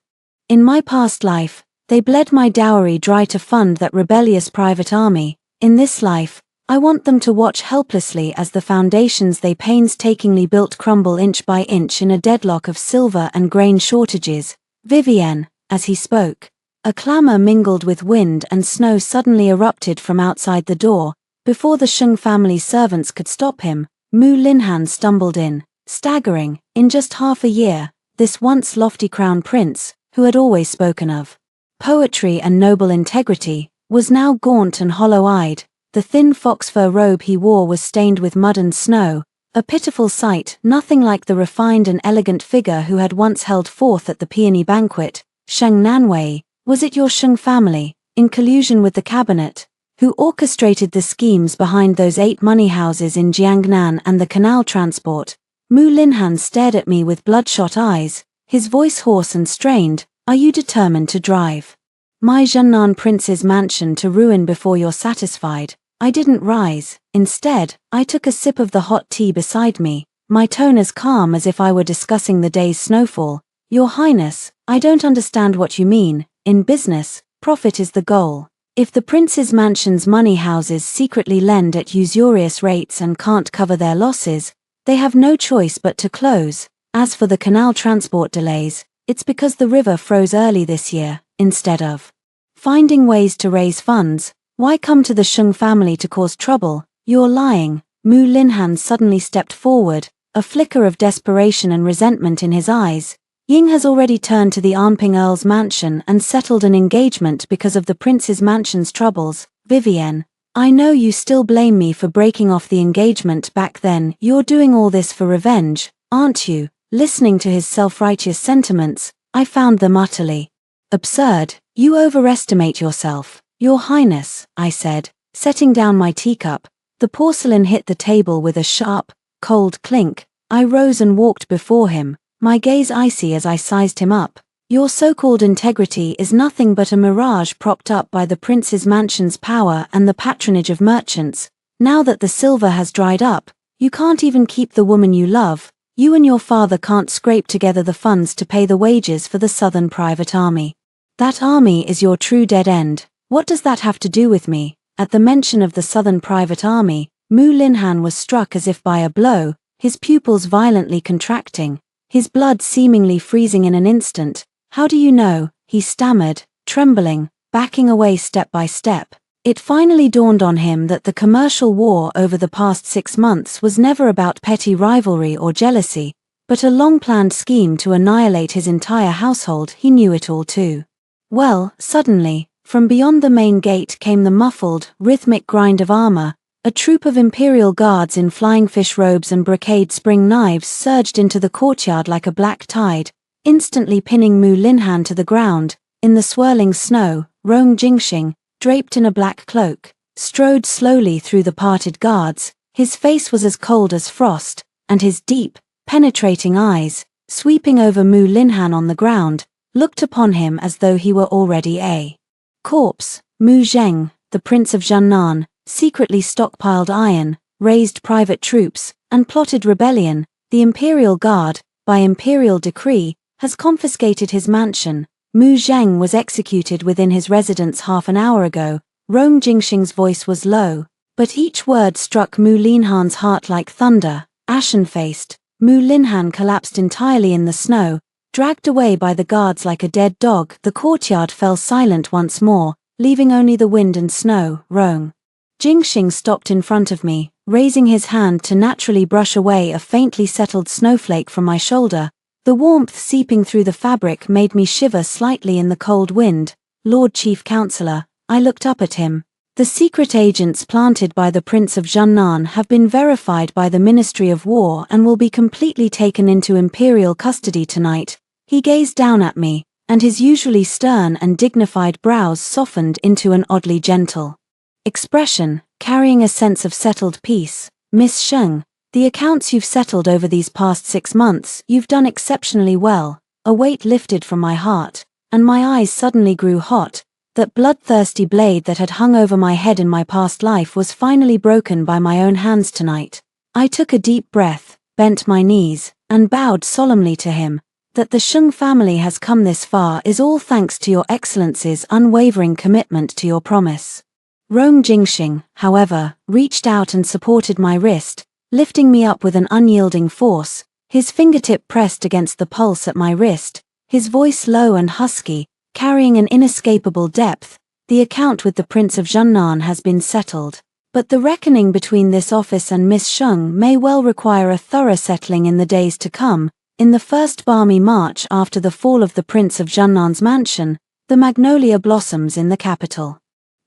In my past life, they bled my dowry dry to fund that rebellious private army. In this life, I want them to watch helplessly as the foundations they painstakingly built crumble inch by inch in a deadlock of silver and grain shortages. Vivienne, as he spoke, a clamor mingled with wind and snow suddenly erupted from outside the door. Before the Sheng family servants could stop him, Mu Linhan stumbled in, staggering. In just half a year, this once lofty crown prince, who had always spoken of poetry and noble integrity, was now gaunt and hollow-eyed. The thin fox-fur robe he wore was stained with mud and snow, a pitiful sight, nothing like the refined and elegant figure who had once held forth at the peony banquet. Sheng Nanwei, was it your Sheng family, in collusion with the cabinet, who orchestrated the schemes behind those 8 money houses in Jiangnan and the canal transport? Mu Linhan stared at me with bloodshot eyes, his voice hoarse and strained. Are you determined to drive my Zhennan prince's mansion to ruin before you're satisfied? I didn't rise. Instead, I took a sip of the hot tea beside me, my tone as calm as if I were discussing the day's snowfall. Your Highness, I don't understand what you mean. In business, profit is the goal. If the prince's mansion's money houses secretly lend at usurious rates and can't cover their losses, they have no choice but to close. As for the canal transport delays, it's because the river froze early this year. Instead of finding ways to raise funds, why come to the Sheng family to cause trouble? You're lying. Mu Linhan suddenly stepped forward, a flicker of desperation and resentment in his eyes. Ying has already turned to the Anping Earl's mansion and settled an engagement because of the prince's mansion's troubles. Vivienne, I know you still blame me for breaking off the engagement back then. You're doing all this for revenge, aren't you? Listening to his self-righteous sentiments, I found them utterly absurd. You overestimate yourself. Your Highness, I said, setting down my teacup. The porcelain hit the table with a sharp, cold clink. I rose and walked before him, my gaze icy as I sized him up. Your so-called integrity is nothing but a mirage propped up by the prince's mansion's power and the patronage of merchants. Now that the silver has dried up, you can't even keep the woman you love. You and your father can't scrape together the funds to pay the wages for the Southern Private Army. That army is your true dead end. What does that have to do with me? At the mention of the Southern Private Army, Mu Linhan was struck as if by a blow, his pupils violently contracting, his blood seemingly freezing in an instant. How do you know? He stammered, trembling, backing away step by step. It finally dawned on him that the commercial war over the past 6 months was never about petty rivalry or jealousy, but a long-planned scheme to annihilate his entire household. He knew it all too well. Suddenly, from beyond the main gate came the muffled, rhythmic grind of armor. A troop of imperial guards in flying fish robes and brocade spring knives surged into the courtyard like a black tide, instantly pinning Mu Linhan to the ground. In the swirling snow, Rong Jingxing, draped in a black cloak, strode slowly through the parted guards. His face was as cold as frost, and his deep, penetrating eyes, sweeping over Mu Linhan on the ground, looked upon him as though he were already a corpse. Mu Zheng, the Prince of Jiangnan, secretly stockpiled iron, raised private troops, and plotted rebellion. The Imperial Guard, by imperial decree, has confiscated his mansion. Mu Zheng was executed within his residence half an hour ago. Rong Jingxing's voice was low, but each word struck Mu Linhan's heart like thunder. Ashen-faced, Mu Linhan collapsed entirely in the snow, dragged away by the guards like a dead dog. The courtyard fell silent once more, leaving only the wind and snow. Rong Jingxing stopped in front of me, raising his hand to naturally brush away a faintly settled snowflake from my shoulder. The warmth seeping through the fabric made me shiver slightly in the cold wind. Lord Chief Counselor, I looked up at him. The secret agents planted by the Prince of Jiangnan have been verified by the Ministry of War and will be completely taken into imperial custody tonight. He gazed down at me, and his usually stern and dignified brows softened into an oddly gentle expression, carrying a sense of settled peace. Miss Sheng, the accounts you've settled over these past 6 months, you've done exceptionally well. A weight lifted from my heart, and my eyes suddenly grew hot. That bloodthirsty blade that had hung over my head in my past life was finally broken by my own hands tonight. I took a deep breath, bent my knees, and bowed solemnly to him. That the Sheng family has come this far is all thanks to your Excellency's unwavering commitment to your promise. Rong Jingxing, however, reached out and supported my wrist, lifting me up with an unyielding force. His fingertip pressed against the pulse at my wrist, his voice low and husky, carrying an inescapable depth. The account with the Prince of Jiangnan has been settled, but the reckoning between this office and Miss Sheng may well require a thorough settling in the days to come. In the first balmy March after the fall of the Prince of Jiangnan's mansion, the magnolia blossoms in the capital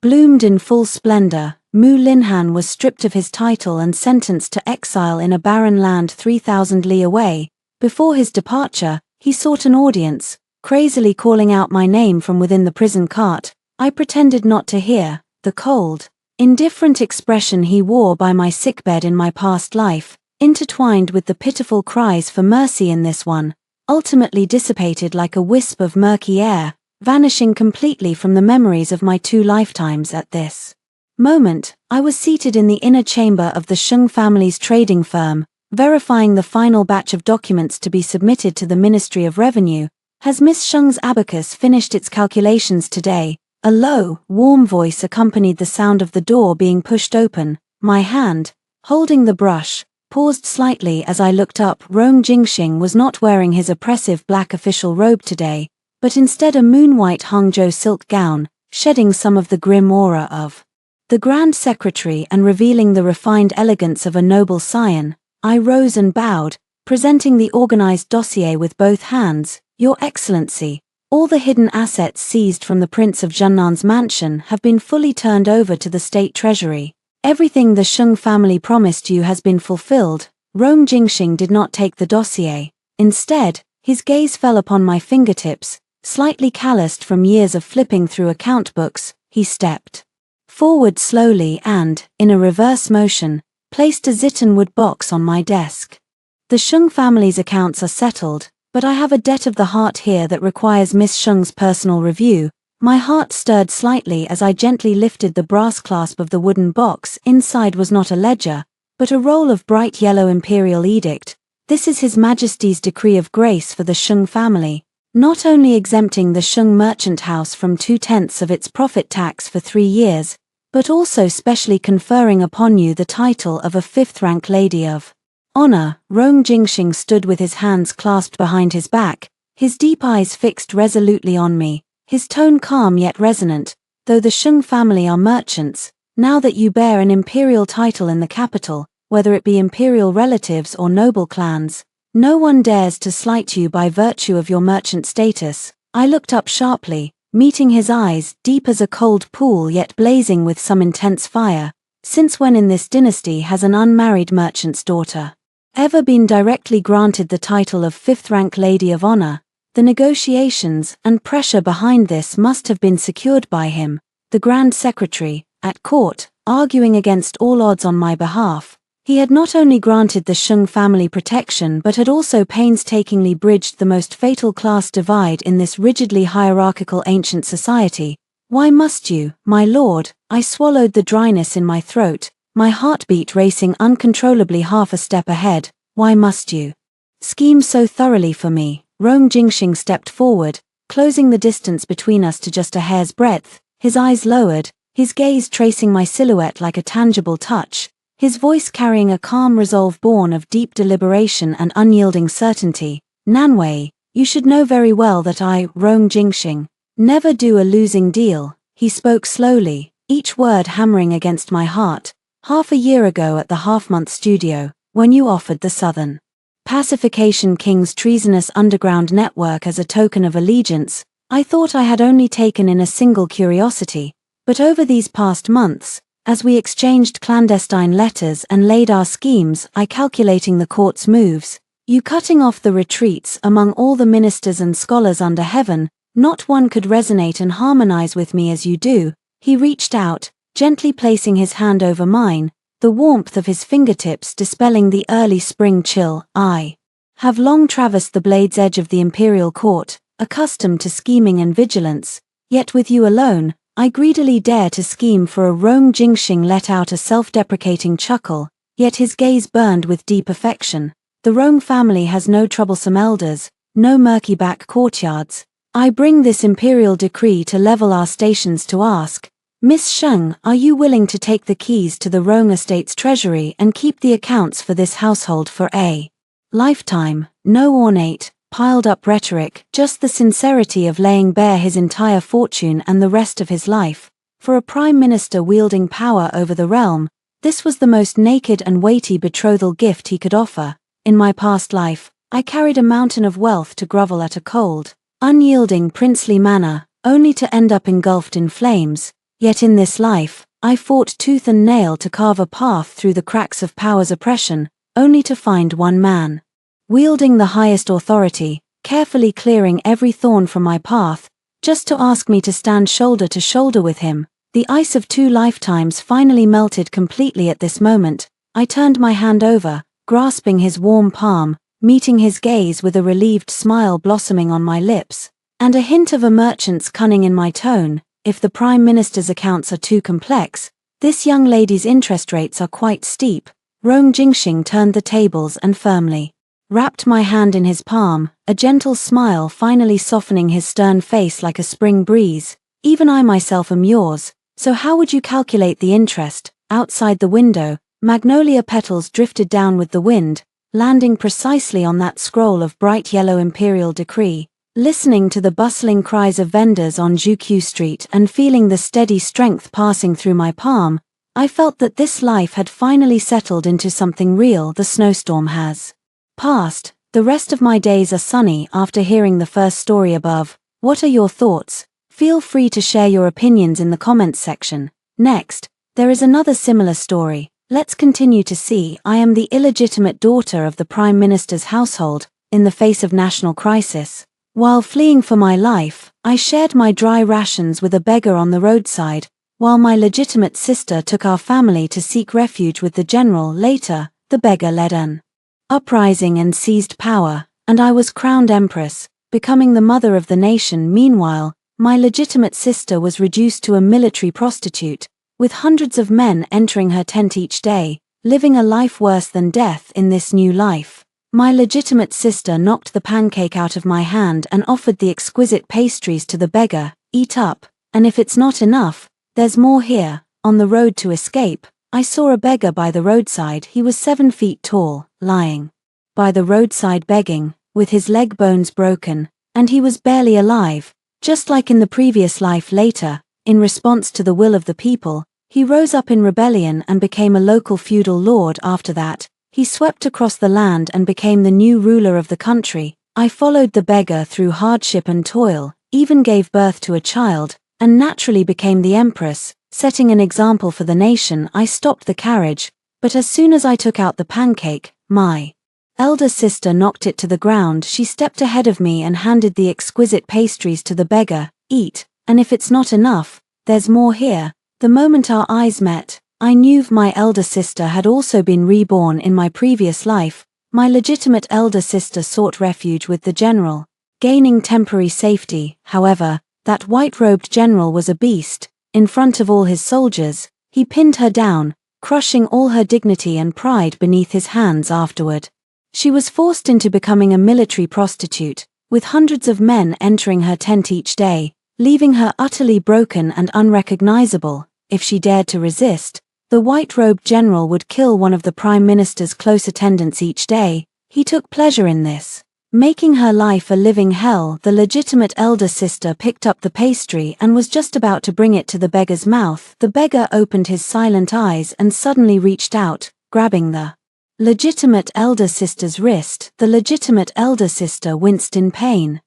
bloomed in full splendor. Mu Linhan was stripped of his title and sentenced to exile in a barren land 3,000 li away. Before his departure, he sought an audience, crazily calling out my name from within the prison cart. I pretended not to hear. The cold, indifferent expression he wore by my sickbed in my past life, intertwined with the pitiful cries for mercy in this one, ultimately dissipated like a wisp of murky air, vanishing completely from the memories of my 2 lifetimes. At this moment, I was seated in the inner chamber of the Sheng family's trading firm, verifying the final batch of documents to be submitted to the Ministry of Revenue. Has Miss Sheng's abacus finished its calculations today? A low, warm voice accompanied the sound of the door being pushed open. My hand, holding the brush, paused slightly as I looked up. Rong Jingxing was not wearing his oppressive black official robe today, but instead a moon-white Hangzhou silk gown, shedding some of the grim aura of the Grand Secretary and revealing the refined elegance of a noble scion. I rose and bowed, presenting the organized dossier with both hands. Your Excellency, all the hidden assets seized from the Prince of Jiangnan's mansion have been fully turned over to the State Treasury. Everything the Sheng family promised you has been fulfilled. Rong Jingxing did not take the dossier. Instead, his gaze fell upon my fingertips, slightly calloused from years of flipping through account books. He stepped forward slowly and, in a reverse motion, placed a zittonwood box on my desk. The Sheng family's accounts are settled, but I have a debt of the heart here that requires Miss Sheng's personal review. My heart stirred slightly as I gently lifted the brass clasp of the wooden box. Inside was not a ledger, but a roll of bright yellow imperial edict. This is His Majesty's decree of grace for the Sheng family, not only exempting the Sheng merchant house from 2/10 of its profit tax for 3 years, but also specially conferring upon you the title of a 5th-rank Lady of Honor. Rong Jingxing stood with his hands clasped behind his back, his deep eyes fixed resolutely on me, his tone calm yet resonant. Though the Sheng family are merchants, now that you bear an imperial title in the capital, whether it be imperial relatives or noble clans, no one dares to slight you by virtue of your merchant status. I looked up sharply, meeting his eyes, deep as a cold pool yet blazing with some intense fire. Since when in this dynasty has an unmarried merchant's daughter ever been directly granted the title of 5th-rank Lady of Honor? The negotiations and pressure behind this must have been secured by him, the Grand Secretary, at court, arguing against all odds on my behalf. He had not only granted the Sheng family protection but had also painstakingly bridged the most fatal class divide in this rigidly hierarchical ancient society. Why must you, my lord? I swallowed the dryness in my throat, my heartbeat racing uncontrollably half a step ahead. Why must you scheme so thoroughly for me? Rong Jingxing stepped forward, closing the distance between us to just a hair's breadth, his eyes lowered, his gaze tracing my silhouette like a tangible touch, his voice carrying a calm resolve born of deep deliberation and unyielding certainty. Nanwei, you should know very well that I, Rong Jingxing, never do a losing deal. He spoke slowly, each word hammering against my heart. Half a year ago at the half-month studio, when you offered the Southern Pacification King's treasonous underground network as a token of allegiance, I thought I had only taken in a single curiosity, but over these past months, as we exchanged clandestine letters and laid our schemes, I calculating the court's moves, you cutting off the retreats among all the ministers and scholars under heaven, not one could resonate and harmonize with me as you do. He reached out, gently placing his hand over mine, the warmth of his fingertips dispelling the early spring chill. I have long traversed the blade's edge of the imperial court, accustomed to scheming and vigilance, yet with you alone, I greedily dare to scheme for a Rong Jingxing let out a self-deprecating chuckle, yet his gaze burned with deep affection. The Rong family has no troublesome elders, no murky back courtyards. I bring this imperial decree to level our stations to ask, Miss Sheng, are you willing to take the keys to the Rong estate's treasury and keep the accounts for this household for a lifetime? No ornate, piled-up rhetoric, just the sincerity of laying bare his entire fortune and the rest of his life. For a prime minister wielding power over the realm, this was the most naked and weighty betrothal gift he could offer. In my past life, I carried a mountain of wealth to grovel at a cold, unyielding princely manor, only to end up engulfed in flames. Yet in this life, I fought tooth and nail to carve a path through the cracks of power's oppression, only to find one man wielding the highest authority, carefully clearing every thorn from my path, just to ask me to stand shoulder to shoulder with him. The ice of 2 lifetimes finally melted completely at this moment. I turned my hand over, grasping his warm palm, meeting his gaze with a relieved smile blossoming on my lips, and a hint of a merchant's cunning in my tone. If the Prime Minister's accounts are too complex, this young lady's interest rates are quite steep. Rong Jingxing turned the tables and firmly wrapped my hand in his palm, a gentle smile finally softening his stern face like a spring breeze. Even I myself am yours, so how would you calculate the interest? Outside the window, magnolia petals drifted down with the wind, landing precisely on that scroll of bright yellow imperial decree. Listening to the bustling cries of vendors on Zhuqiu Street and feeling the steady strength passing through my palm, I felt that this life had finally settled into something real. The snowstorm has passed. The rest of my days are sunny after hearing the first story above. What are your thoughts? Feel free to share your opinions in the comments section. Next, there is another similar story. Let's continue to see. I am the illegitimate daughter of the Prime Minister's household, in the face of national crisis. While fleeing for my life, I shared my dry rations with a beggar on the roadside, while my legitimate sister took our family to seek refuge with the general. Later, the beggar led an uprising and seized power. and I was crowned empress, becoming the mother of the nation. Meanwhile, my legitimate sister was reduced to a military prostitute, with hundreds of men entering her tent each day, living a life worse than death in this new life. My legitimate sister knocked the pancake out of my hand and offered the exquisite pastries to the beggar. Eat up, and if it's not enough, there's more here. On the road to escape, I saw a beggar by the roadside. He was 7 feet tall, lying by the roadside begging, with his leg bones broken, and he was barely alive. Just like in the previous life. Later, in response to the will of the people, he rose up in rebellion and became a local feudal lord. After that, he swept across the land and became the new ruler of the country. I followed the beggar through hardship and toil, even gave birth to a child, and naturally became the empress, setting an example for the nation. I stopped the carriage, but as soon as I took out the pancake, my elder sister knocked it to the ground. She stepped ahead of me and handed the exquisite pastries to the beggar. Eat, and if it's not enough, there's more here. The moment our eyes met, I knew my elder sister had also been reborn in my previous life. My legitimate elder sister sought refuge with the general, gaining temporary safety. However, that white-robed general was a beast. In front of all his soldiers, he pinned her down, crushing all her dignity and pride beneath his hands. Afterward, she was forced into becoming a military prostitute, with hundreds of men entering her tent each day, leaving her utterly broken and unrecognizable. If she dared to resist, the white-robed general would kill one of the prime minister's close attendants each day. He took pleasure in this, making her life a living hell. The legitimate elder sister picked up the pastry and was just about to bring it to the beggar's mouth. The beggar opened his silent eyes and suddenly reached out, grabbing the legitimate elder sister's wrist. The legitimate elder sister winced in pain,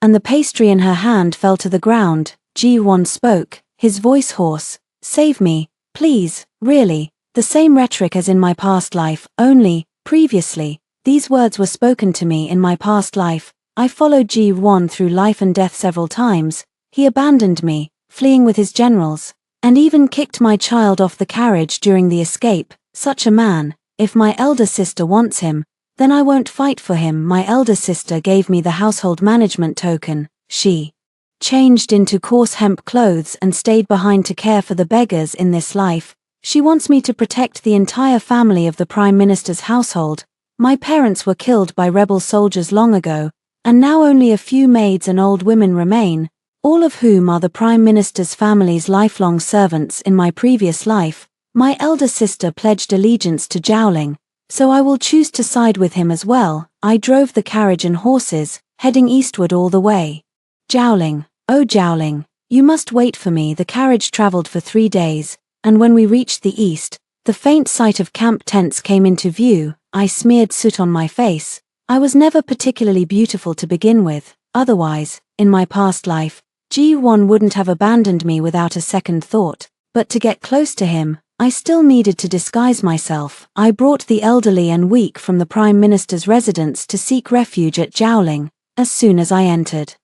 and the pastry in her hand fell to the ground. Ji-won spoke, his voice hoarse. "Save me, please." Really, the same rhetoric as in my past life, only, previously, these words were spoken to me in my past life. I followed Ji-won through life and death several times. He abandoned me, fleeing with his generals, and even kicked my child off the carriage during the escape. Such a man, if my elder sister wants him, then I won't fight for him. My elder sister gave me the household management token. She changed into coarse hemp clothes and stayed behind to care for the beggars in this life. She wants me to protect the entire family of the Prime Minister's household. My parents were killed by rebel soldiers long ago, and now only a few maids and old women remain, all of whom are the Prime Minister's family's lifelong servants. In my previous life, my elder sister pledged allegiance to Zhaoling, so I will choose to side with him as well. I drove the carriage and horses, heading eastward all the way. Zhaoling, oh Zhaoling, you must wait for me. The carriage traveled for 3 days, and when we reached the east, the faint sight of camp tents came into view. I smeared soot on my face. I was never particularly beautiful to begin with. Otherwise, in my past life, Ji-won wouldn't have abandoned me without a second thought. But to get close to him, I still needed to disguise myself. I brought the elderly and weak from the Prime Minister's residence to seek refuge at Zhaoling. As soon as I entered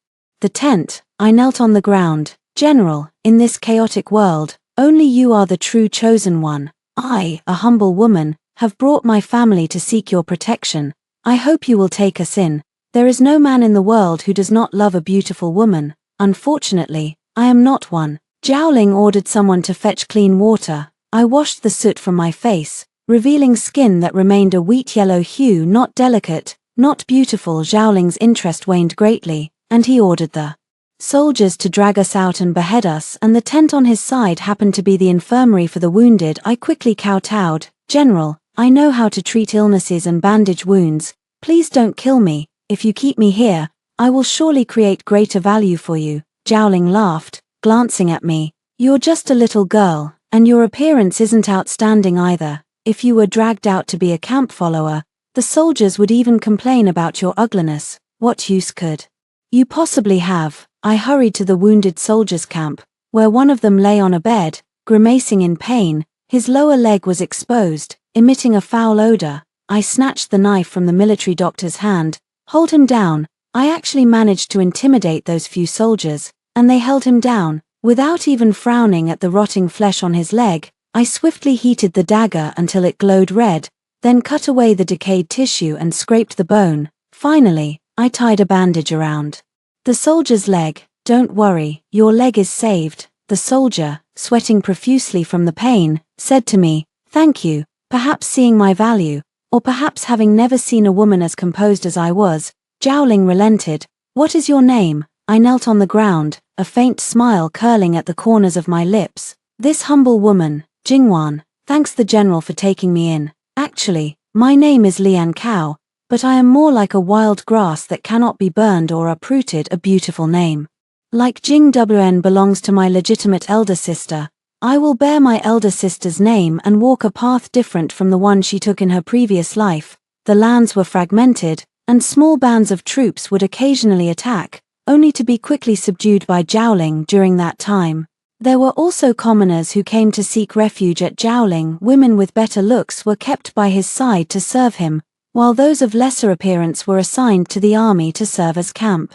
the tent, I knelt on the ground. "General, in this chaotic world, only you are the true chosen one. I, a humble woman, have brought my family to seek your protection. I hope you will take us in. There is no man in the world who does not love a beautiful woman. Unfortunately, I am not one." Zhaoling ordered someone to fetch clean water. I washed the soot from my face, revealing skin that remained a wheat yellow hue. Not delicate, not beautiful. Zhaoling's interest waned greatly, and he ordered the soldiers to drag us out and behead us, and the tent on his side happened to be the infirmary for the wounded. I quickly kowtowed. "General, I know how to treat illnesses and bandage wounds. Please don't kill me. If you keep me here, I will surely create greater value for you." Zhaoling laughed, glancing at me. "You're just a little girl, and your appearance isn't outstanding either. If you were dragged out to be a camp follower, the soldiers would even complain about your ugliness. What use could you possibly have?" I hurried to the wounded soldiers' camp, where one of them lay on a bed, grimacing in pain. His lower leg was exposed, emitting a foul odor. I snatched the knife from the military doctor's hand. "Hold him down." I actually managed to intimidate those few soldiers, and they held him down. Without even frowning at the rotting flesh on his leg, I swiftly heated the dagger until it glowed red, then cut away the decayed tissue and scraped the bone. Finally, I tied a bandage around the soldier's leg. "Don't worry, your leg is saved," the soldier, sweating profusely from the pain, said to me. Thank you, perhaps seeing my value, or perhaps having never seen a woman as composed as I was. Zhaoling relented. "What is your name?" I knelt on the ground, a faint smile curling at the corners of my lips. "This humble woman, Jingwan, thanks the general for taking me in. Actually, my name is Lian Cao, but I am more like a wild grass that cannot be burned or uprooted." A beautiful name. Like Jing Wn belongs to my legitimate elder sister, I will bear my elder sister's name and walk a path different from the one she took in her previous life. The lands were fragmented, and small bands of troops would occasionally attack, only to be quickly subdued by Zhaoling during that time. There were also commoners who came to seek refuge at Zhaoling. Women with better looks were kept by his side to serve him, while those of lesser appearance were assigned to the army to serve as camp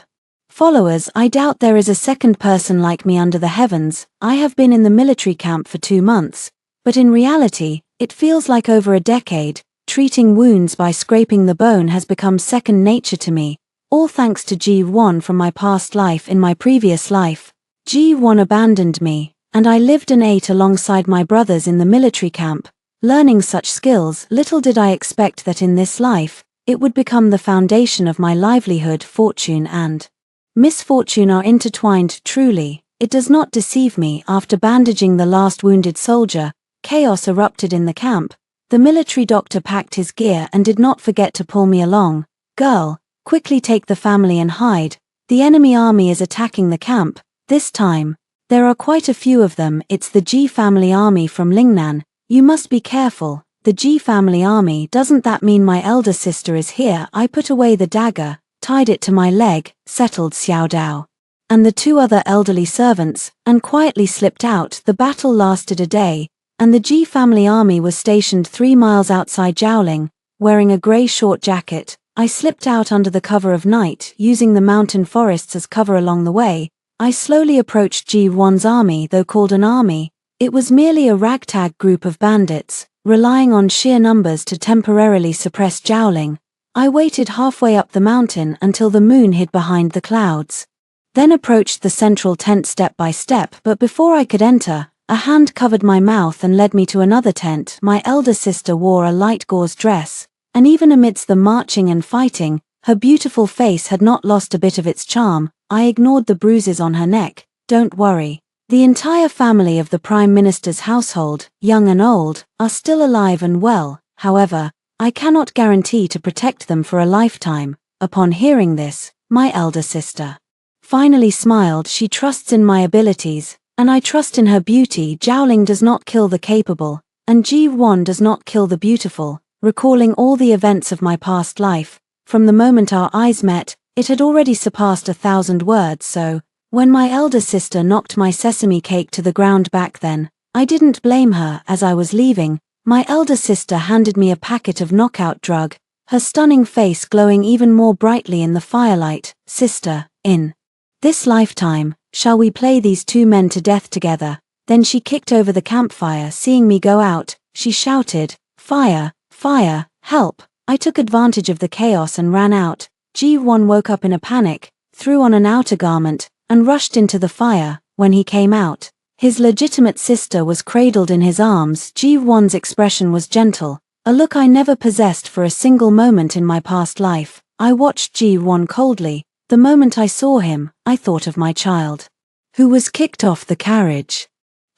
followers. I doubt there is a second person like me under the heavens. I have been in the military camp for 2 months, but in reality, it feels like over a decade. Treating wounds by scraping the bone has become second nature to me, all thanks to Ji Won from my past life. In my previous life, Ji Won abandoned me, and I lived and ate alongside my brothers in the military camp, learning such skills. Little did I expect that in this life, it would become the foundation of my livelihood. Fortune and misfortune are intertwined. Truly, it does not deceive me. After bandaging the last wounded soldier, chaos erupted in the camp. The military doctor packed his gear and did not forget to pull me along. "Girl, quickly take the family and hide. The enemy army is attacking the camp. This time, there are quite a few of them. It's the Ji family army from Lingnan. You must be careful." "The Ji family army? Doesn't that mean my elder sister is here?" I put away the dagger, tied it to my leg, settled Xiao Dao and the 2 other elderly servants, and quietly slipped out. The battle lasted a day, and the Ji family army was stationed 3 miles outside Zhaoling. Wearing a grey short jacket, I slipped out under the cover of night, using the mountain forests as cover along the way. I slowly approached Ji Won's army. Though called an army, it was merely a ragtag group of bandits, relying on sheer numbers to temporarily suppress Zhaoling. I waited halfway up the mountain until the moon hid behind the clouds, then approached the central tent step by step. But before I could enter, a hand covered my mouth and led me to another tent. My elder sister wore a light gauze dress, and even amidst the marching and fighting, her beautiful face had not lost a bit of its charm. I ignored the bruises on her neck. "Don't worry. The entire family of the Prime Minister's household, young and old, are still alive and well. However, I cannot guarantee to protect them for a lifetime." Upon hearing this, my elder sister finally smiled. She trusts in my abilities, and I trust in her beauty. Zhaoling does not kill the capable, and Ji Won does not kill the beautiful. Recalling all the events of my past life, from the moment our eyes met, it had already surpassed 1,000 words. So, when my elder sister knocked my sesame cake to the ground back then, I didn't blame her. As I was leaving, my elder sister handed me a packet of knockout drug, her stunning face glowing even more brightly in the firelight. "Sister, in this lifetime, shall we play these 2 men to death together?" Then she kicked over the campfire. Seeing me go out, she shouted, "Fire! Fire! Help!" I took advantage of the chaos and ran out. Ji Won woke up in a panic, threw on an outer garment, and rushed into the fire. When he came out, his legitimate sister was cradled in his arms. Ji Won's expression was gentle, a look I never possessed for a single moment in my past life. I watched Ji Won coldly. The moment I saw him, I thought of my child, who was kicked off the carriage.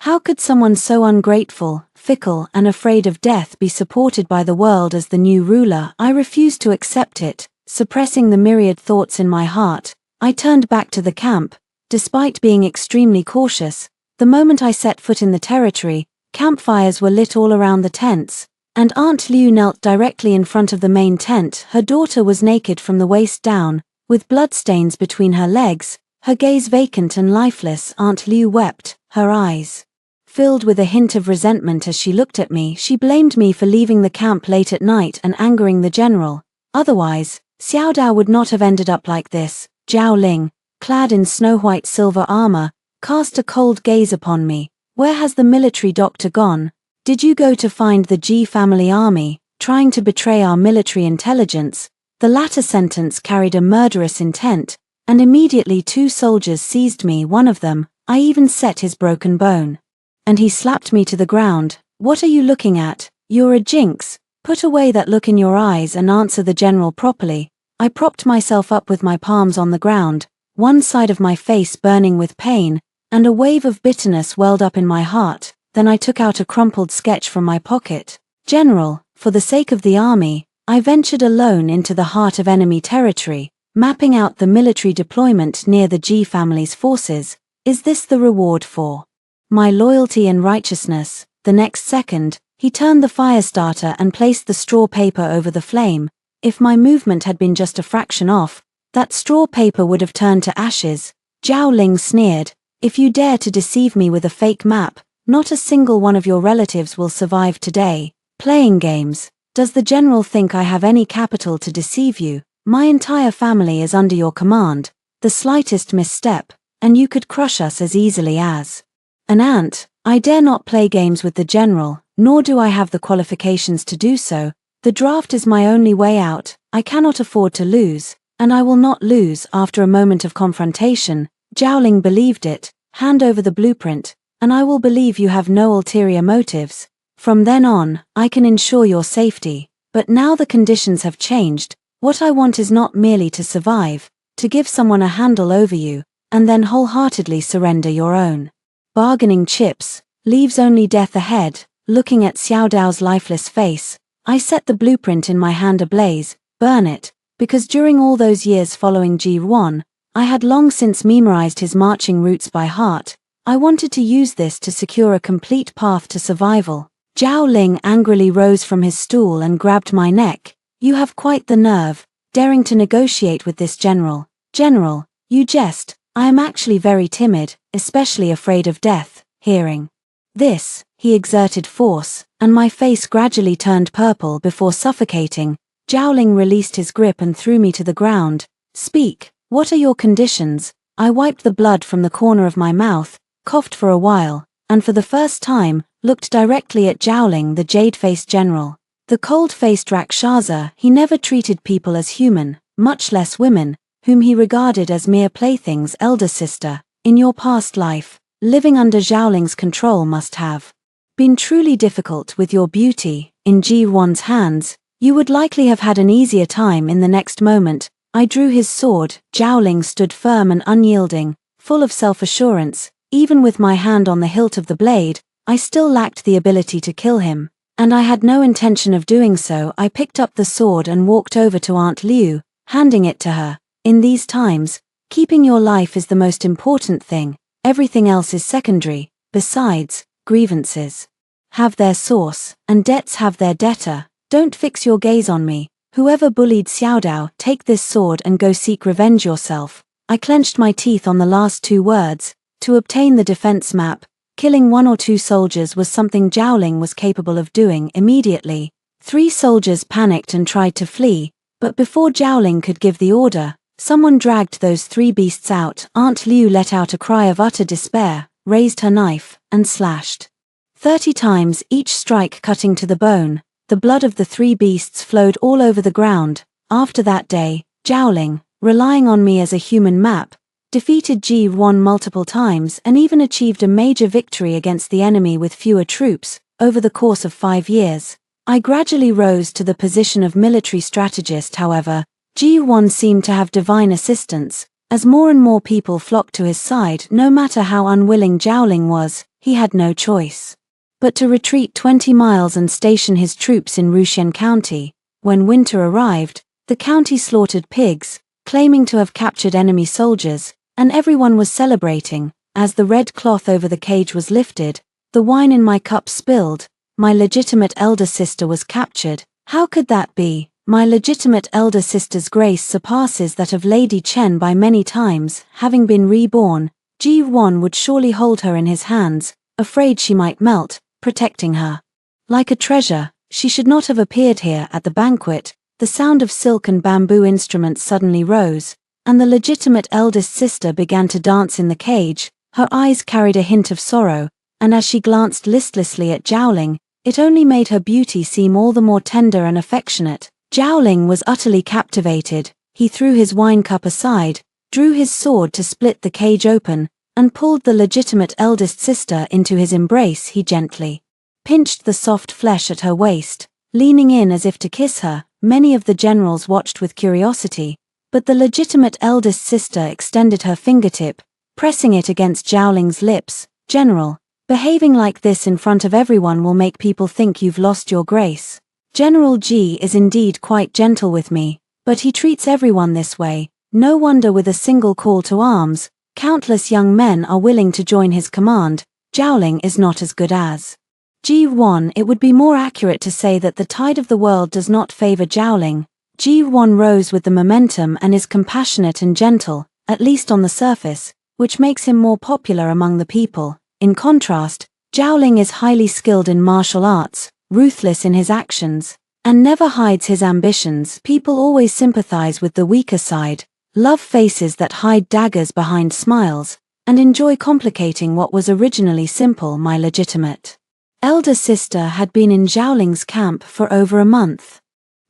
How could someone so ungrateful, fickle, and afraid of death be supported by the world as the new ruler? I refused to accept it. Suppressing the myriad thoughts in my heart, I turned back to the camp. Despite being extremely cautious, the moment I set foot in the territory, campfires were lit all around the tents, and Aunt Liu knelt directly in front of the main tent. Her daughter was naked from the waist down, with bloodstains between her legs, her gaze vacant and lifeless. Aunt Liu wept, her eyes filled with a hint of resentment as she looked at me. She blamed me for leaving the camp late at night and angering the general. Otherwise, Xiao Dao would not have ended up like this. Zhao Ling, clad in snow-white silver armor, cast a cold gaze upon me. "Where has the military doctor gone? Did you go to find the Ji family army, trying to betray our military intelligence?" The latter sentence carried a murderous intent, and immediately 2 soldiers seized me, one of them, I even set his broken bone. And he slapped me to the ground. "What are you looking at? You're a jinx. Put away that look in your eyes and answer the general properly." I propped myself up with my palms on the ground, one side of my face burning with pain, and a wave of bitterness welled up in my heart. Then I took out a crumpled sketch from my pocket. "General, for the sake of the army, I ventured alone into the heart of enemy territory, mapping out the military deployment near the G family's forces. Is this the reward for my loyalty and righteousness?" The next second, he turned the fire starter and placed the straw paper over the flame. If my movement had been just a fraction off, that straw paper would have turned to ashes. Zhao Ling sneered, "If you dare to deceive me with a fake map, not a single one of your relatives will survive today. Playing games. Does the general think I have any capital to deceive you? My entire family is under your command. The slightest misstep, and you could crush us as easily as an ant. I dare not play games with the general, nor do I have the qualifications to do so. The draft is my only way out. I cannot afford to lose, and I will not lose." After a moment of confrontation, Zhao Ling believed it. "Hand over the blueprint, and I will believe you have no ulterior motives. From then on, I can ensure your safety. But now the conditions have changed. What I want is not merely to survive, to give someone a handle over you, and then wholeheartedly surrender your own bargaining chips. Leaves only death ahead." Looking at Xiao Dao's lifeless face, I set the blueprint in my hand ablaze. "Burn it," because during all those years following Ji1, I had long since memorized his marching routes by heart. I wanted to use this to secure a complete path to survival. Zhao Ling angrily rose from his stool and grabbed my neck. "You have quite the nerve, daring to negotiate with this general." "General, you jest. I am actually very timid, especially afraid of death." Hearing this, he exerted force, and my face gradually turned purple before suffocating. Zhao Ling released his grip and threw me to the ground. "Speak, what are your conditions?" I wiped the blood from the corner of my mouth, coughed for a while, and for the first time, looked directly at Zhao Ling, the jade-faced general. The cold-faced Rakshasa. He never treated people as human, much less women, whom he regarded as mere playthings. "Elder sister, in your past life, living under Zhao Ling's control must have been truly difficult. With your beauty in Ji1's hands, you would likely have had an easier time in the next moment." I drew his sword. Zhao Ling stood firm and unyielding, full of self-assurance. Even with my hand on the hilt of the blade, I still lacked the ability to kill him, and I had no intention of doing so. I picked up the sword and walked over to Aunt Liu, handing it to her. "In these times, keeping your life is the most important thing. Everything else is secondary. Besides, grievances have their source, and debts have their debtor. Don't fix your gaze on me. Whoever bullied Xiao Dao, take this sword and go seek revenge yourself." I clenched my teeth on the last 2 words. To obtain the defense map, killing 1 or 2 soldiers was something Zhao Ling was capable of doing immediately. 3 soldiers panicked and tried to flee, but before Zhao Ling could give the order, someone dragged those 3 beasts out. Aunt Liu let out a cry of utter despair, raised her knife, and slashed 30 times, each strike cutting to the bone. The blood of the 3 beasts flowed all over the ground. After that day, Zhao Ling, relying on me as a human map, defeated Ji1 multiple times and even achieved a major victory against the enemy with fewer troops. Over the course of 5 years, I gradually rose to the position of military strategist. However, Ji1 seemed to have divine assistance. As more and more people flocked to his side, no matter how unwilling Zhao Ling was, he had no choice but to retreat 20 miles and station his troops in Ruxian County. When winter arrived, the county slaughtered pigs, claiming to have captured enemy soldiers, and everyone was celebrating. As the red cloth over the cage was lifted, the wine in my cup spilled. My legitimate elder sister was captured. How could that be? My legitimate elder sister's grace surpasses that of Lady Chen by many times. Having been reborn, Ji1 would surely hold her in his hands, afraid she might melt, protecting her like a treasure. She should not have appeared here at the banquet. The sound of silk and bamboo instruments suddenly rose, and the legitimate eldest sister began to dance in the cage. Her eyes carried a hint of sorrow, and as she glanced listlessly at Zhao Ling, it only made her beauty seem all the more tender and affectionate. Jiaoling was utterly captivated. He threw his wine cup aside, drew his sword to split the cage open, and pulled the legitimate eldest sister into his embrace. He gently pinched the soft flesh at her waist, leaning in as if to kiss her. Many of the generals watched with curiosity, but the legitimate eldest sister extended her fingertip, pressing it against Jiaoling's lips. "General, behaving like this in front of everyone will make people think you've lost your grace. General Ji is indeed quite gentle with me, but he treats everyone this way. No wonder with a single call to arms, countless young men are willing to join his command. Jiaoling is not as good as Ji Wan. It would be more accurate to say that the tide of the world does not favor Jiaoling. Ji Wan rose with the momentum and is compassionate and gentle, at least on the surface, which makes him more popular among the people. In contrast, Jiaoling is highly skilled in martial arts, ruthless in his actions, and never hides his ambitions. People always sympathize with the weaker side, love faces that hide daggers behind smiles, and enjoy complicating what was originally simple. My legitimate elder sister had been in Jiaoling's camp for over a month.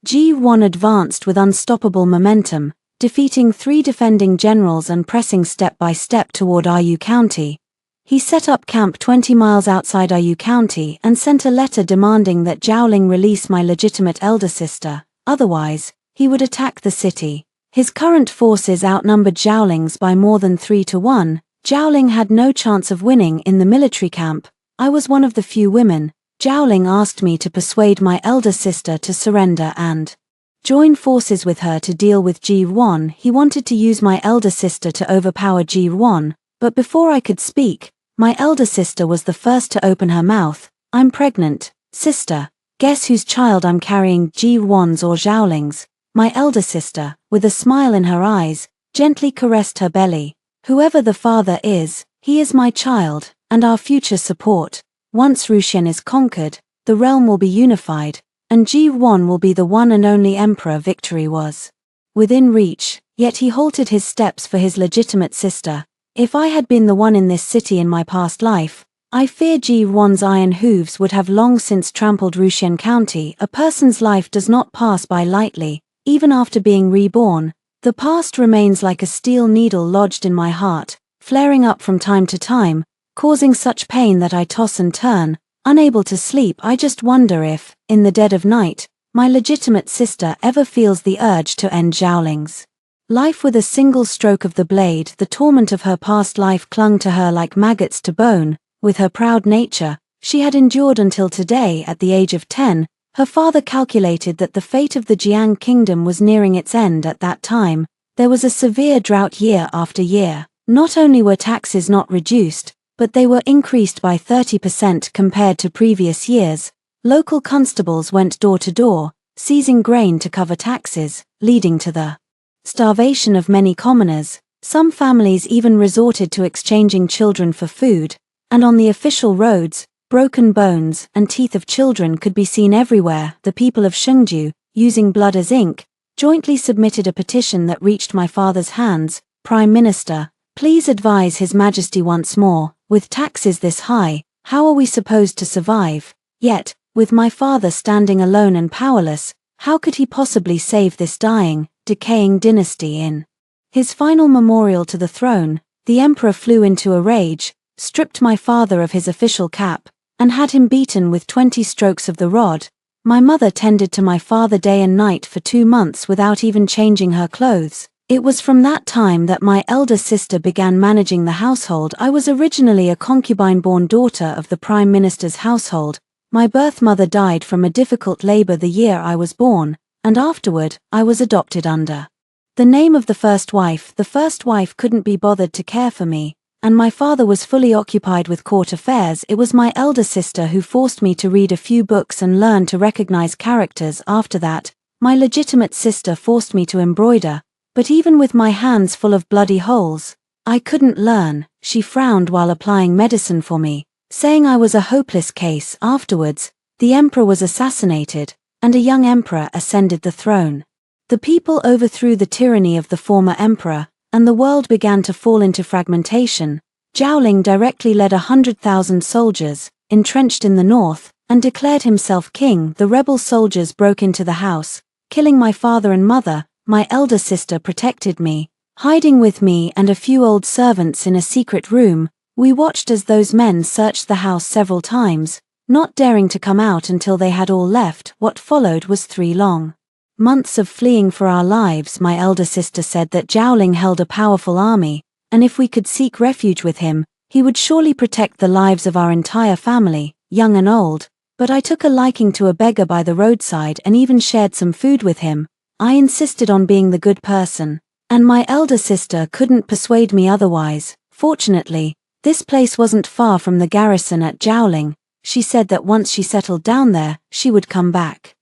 Ji Wan advanced with unstoppable momentum, defeating 3 defending generals and pressing step by step toward Ayu County. He set up camp 20 miles outside Ayu County and sent a letter demanding that Jiaoling release my legitimate elder sister, otherwise, he would attack the city. His current forces outnumbered Jiaoling's by more than 3 to 1. Jiaoling had no chance of winning in the military camp. I was one of the few women. Jiaoling asked me to persuade my elder sister to surrender and join forces with her to deal with Ji Wan. He wanted to use my elder sister to overpower Ji Wan, but before I could speak, my elder sister was the first to open her mouth. "I'm pregnant, sister. Guess whose child I'm carrying, Ji Wan's or Jiaoling's?" My elder sister, with a smile in her eyes, gently caressed her belly. "Whoever the father is, he is my child, and our future support. Once Ruxian is conquered, the realm will be unified, and Ji Wan will be the one and only emperor." Victory was within reach, yet he halted his steps for his legitimate sister. If I had been the one in this city in my past life, I fear Ji Wan's iron hooves would have long since trampled Ruxian County. A person's life does not pass by lightly, even after being reborn. The past remains like a steel needle lodged in my heart, flaring up from time to time, causing such pain that I toss and turn, unable to sleep. I just wonder if, in the dead of night, my legitimate sister ever feels the urge to end Jiaoling's life with a single stroke of the blade. The torment of her past life clung to her like maggots to bone. With her proud nature, she had endured until today. At the age of 10, her father calculated that the fate of the Jiang kingdom was nearing its end. At that time, there was a severe drought year after year. Not only were taxes not reduced, but they were increased by 30% compared to previous years. Local constables went door to door, seizing grain to cover taxes, leading to the starvation of many commoners. Some families even resorted to exchanging children for food, and on the official roads, broken bones and teeth of children could be seen everywhere. The people of Shengju, using blood as ink, jointly submitted a petition that reached my father's hands. "Prime Minister, please advise His Majesty once more. With taxes this high, how are we supposed to survive?" Yet, with my father standing alone and powerless, how could he possibly save this dying, decaying dynasty? In his final memorial to the throne, the emperor flew into a rage, stripped my father of his official cap, and had him beaten with 20 strokes of the rod. My mother tended to my father day and night for 2 months without even changing her clothes. It was from that time that my elder sister began managing the household. I was originally a concubine-born daughter of the Prime Minister's household. My birth mother died from a difficult labor the year I was born, and afterward, I was adopted under the name of the first wife. The first wife couldn't be bothered to care for me, and my father was fully occupied with court affairs. It was my elder sister who forced me to read a few books and learn to recognize characters. After that, my legitimate sister forced me to embroider. But even with my hands full of bloody holes, I couldn't learn. She frowned while applying medicine for me, saying I was a hopeless case. Afterwards, the emperor was assassinated, and a young emperor ascended the throne. The people overthrew the tyranny of the former emperor, and the world began to fall into fragmentation. Jiaoling directly led 100,000 soldiers, entrenched in the north, and declared himself king. The rebel soldiers broke into the house, killing my father and mother. My elder sister protected me, hiding with me and a few old servants in a secret room. We watched as those men searched the house several times, not daring to come out until they had all left. What followed was 3 long months of fleeing for our lives. My elder sister said that Zhaoling held a powerful army, and if we could seek refuge with him, he would surely protect the lives of our entire family, young and old. But I took a liking to a beggar by the roadside and even shared some food with him. I insisted on being the good person, and my elder sister couldn't persuade me otherwise. Fortunately, this place wasn't far from the garrison at Zhaoling. She said that once she settled down there, she would come back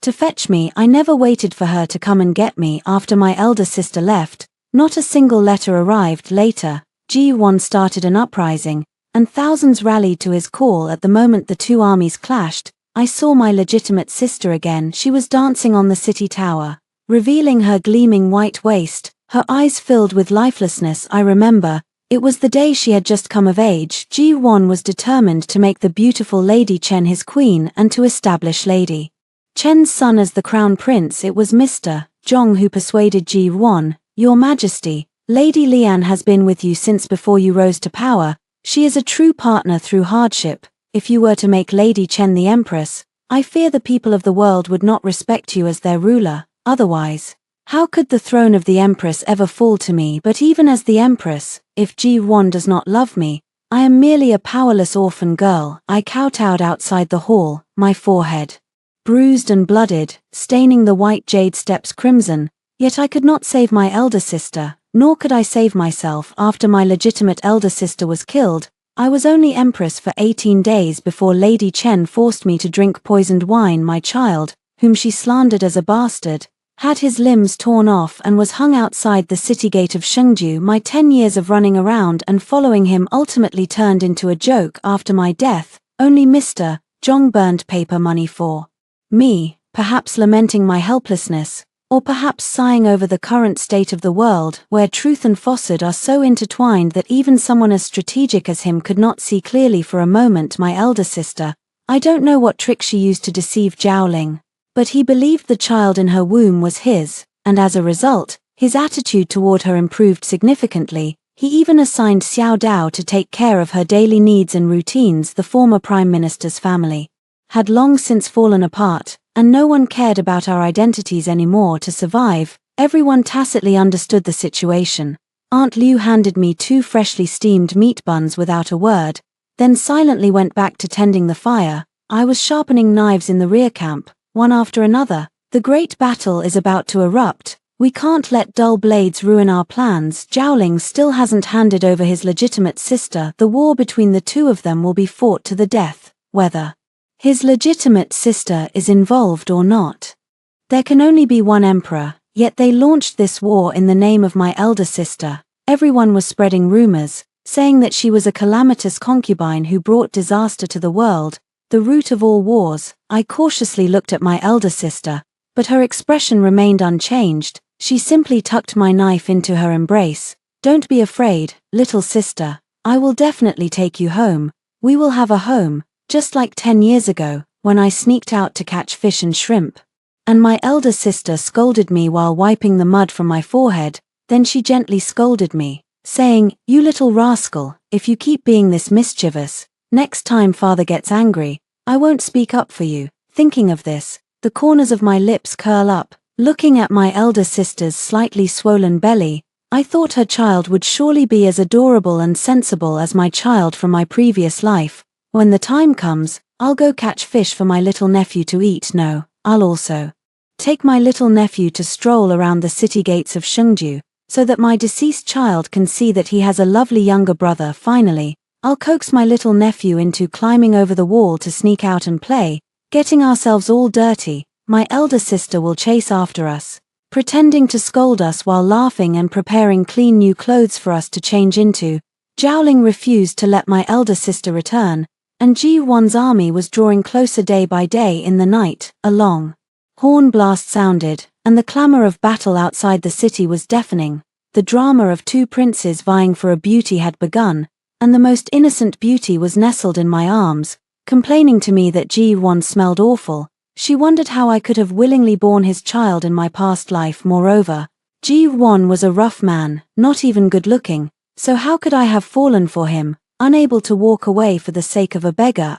to fetch me. I never waited for her to come and get me after my elder sister left. Not a single letter arrived. Later, Ji-won started an uprising, and thousands rallied to his call. At the moment the two armies clashed, I saw my legitimate sister again. She was dancing on the city tower, revealing her gleaming white waist, her eyes filled with lifelessness. I remember, it was the day she had just come of age. Ji-won was determined to make the beautiful Lady Chen his queen and to establish Lady Chen's son as the crown prince. It was Mr. Zhong who persuaded Ji-won. Your Majesty, Lady Lian has been with you since before you rose to power. She is a true partner through hardship. If you were to make Lady Chen the empress, I fear the people of the world would not respect you as their ruler. Otherwise, how could the throne of the empress ever fall to me? But even as the empress, if Ji-won does not love me, I am merely a powerless orphan girl. I kowtowed outside the hall, my forehead bruised and blooded, staining the white jade steps crimson. Yet I could not save my elder sister, nor could I save myself. After my legitimate elder sister was killed, I was only empress for 18 days before Lady Chen forced me to drink poisoned wine. My child, whom she slandered as a bastard, had his limbs torn off and was hung outside the city gate of Shengju. My 10 years of running around and following him ultimately turned into a joke. After my death, only Mr. Zhong burned paper money for me, perhaps lamenting my helplessness, or perhaps sighing over the current state of the world, where truth and falsehood are so intertwined that even someone as strategic as him could not see clearly for a moment. My elder sister, I don't know what trick she used to deceive Zhaoling, but he believed the child in her womb was his, and as a result, his attitude toward her improved significantly. He even assigned Xiao Dao to take care of her daily needs and routines. The former prime minister's family had long since fallen apart, and no one cared about our identities anymore. To survive, everyone tacitly understood the situation. Aunt Liu handed me 2 freshly steamed meat buns without a word, then silently went back to tending the fire. I was sharpening knives in the rear camp, one after another. The great battle is about to erupt. We can't let dull blades ruin our plans. Zhaoling still hasn't handed over his legitimate sister. The war between the two of them will be fought to the death, whether his legitimate sister is involved or not. There can only be one emperor, yet they launched this war in the name of my elder sister. Everyone was spreading rumors, saying that she was a calamitous concubine who brought disaster to the world, the root of all wars. I cautiously looked at my elder sister, but her expression remained unchanged. She simply tucked my knife into her embrace. Don't be afraid, little sister. I will definitely take you home. We will have a home, just like 10 years ago, when I sneaked out to catch fish and shrimp. And my elder sister scolded me while wiping the mud from my forehead. Then she gently scolded me, saying, "You little rascal, if you keep being this mischievous, next time father gets angry, I won't speak up for you." Thinking of this, the corners of my lips curl up. Looking at my elder sister's slightly swollen belly, I thought her child would surely be as adorable and sensible as my child from my previous life. When the time comes, I'll go catch fish for my little nephew to eat. No, I'll also take my little nephew to stroll around the city gates of Shengju, so that my deceased child can see that he has a lovely younger brother. Finally, I'll coax my little nephew into climbing over the wall to sneak out and play, getting ourselves all dirty. My elder sister will chase after us, pretending to scold us while laughing and preparing clean new clothes for us to change into. Zhaoling refused to let my elder sister return, and Ji-won's army was drawing closer day by day. In the night, a long horn blast sounded, and the clamor of battle outside the city was deafening. The drama of 2 princes vying for a beauty had begun, and the most innocent beauty was nestled in my arms, complaining to me that Ji-won smelled awful. She wondered how I could have willingly borne his child in my past life. Moreover, Ji-won was a rough man, not even good-looking, so how could I have fallen for him, unable to walk away for the sake of a beggar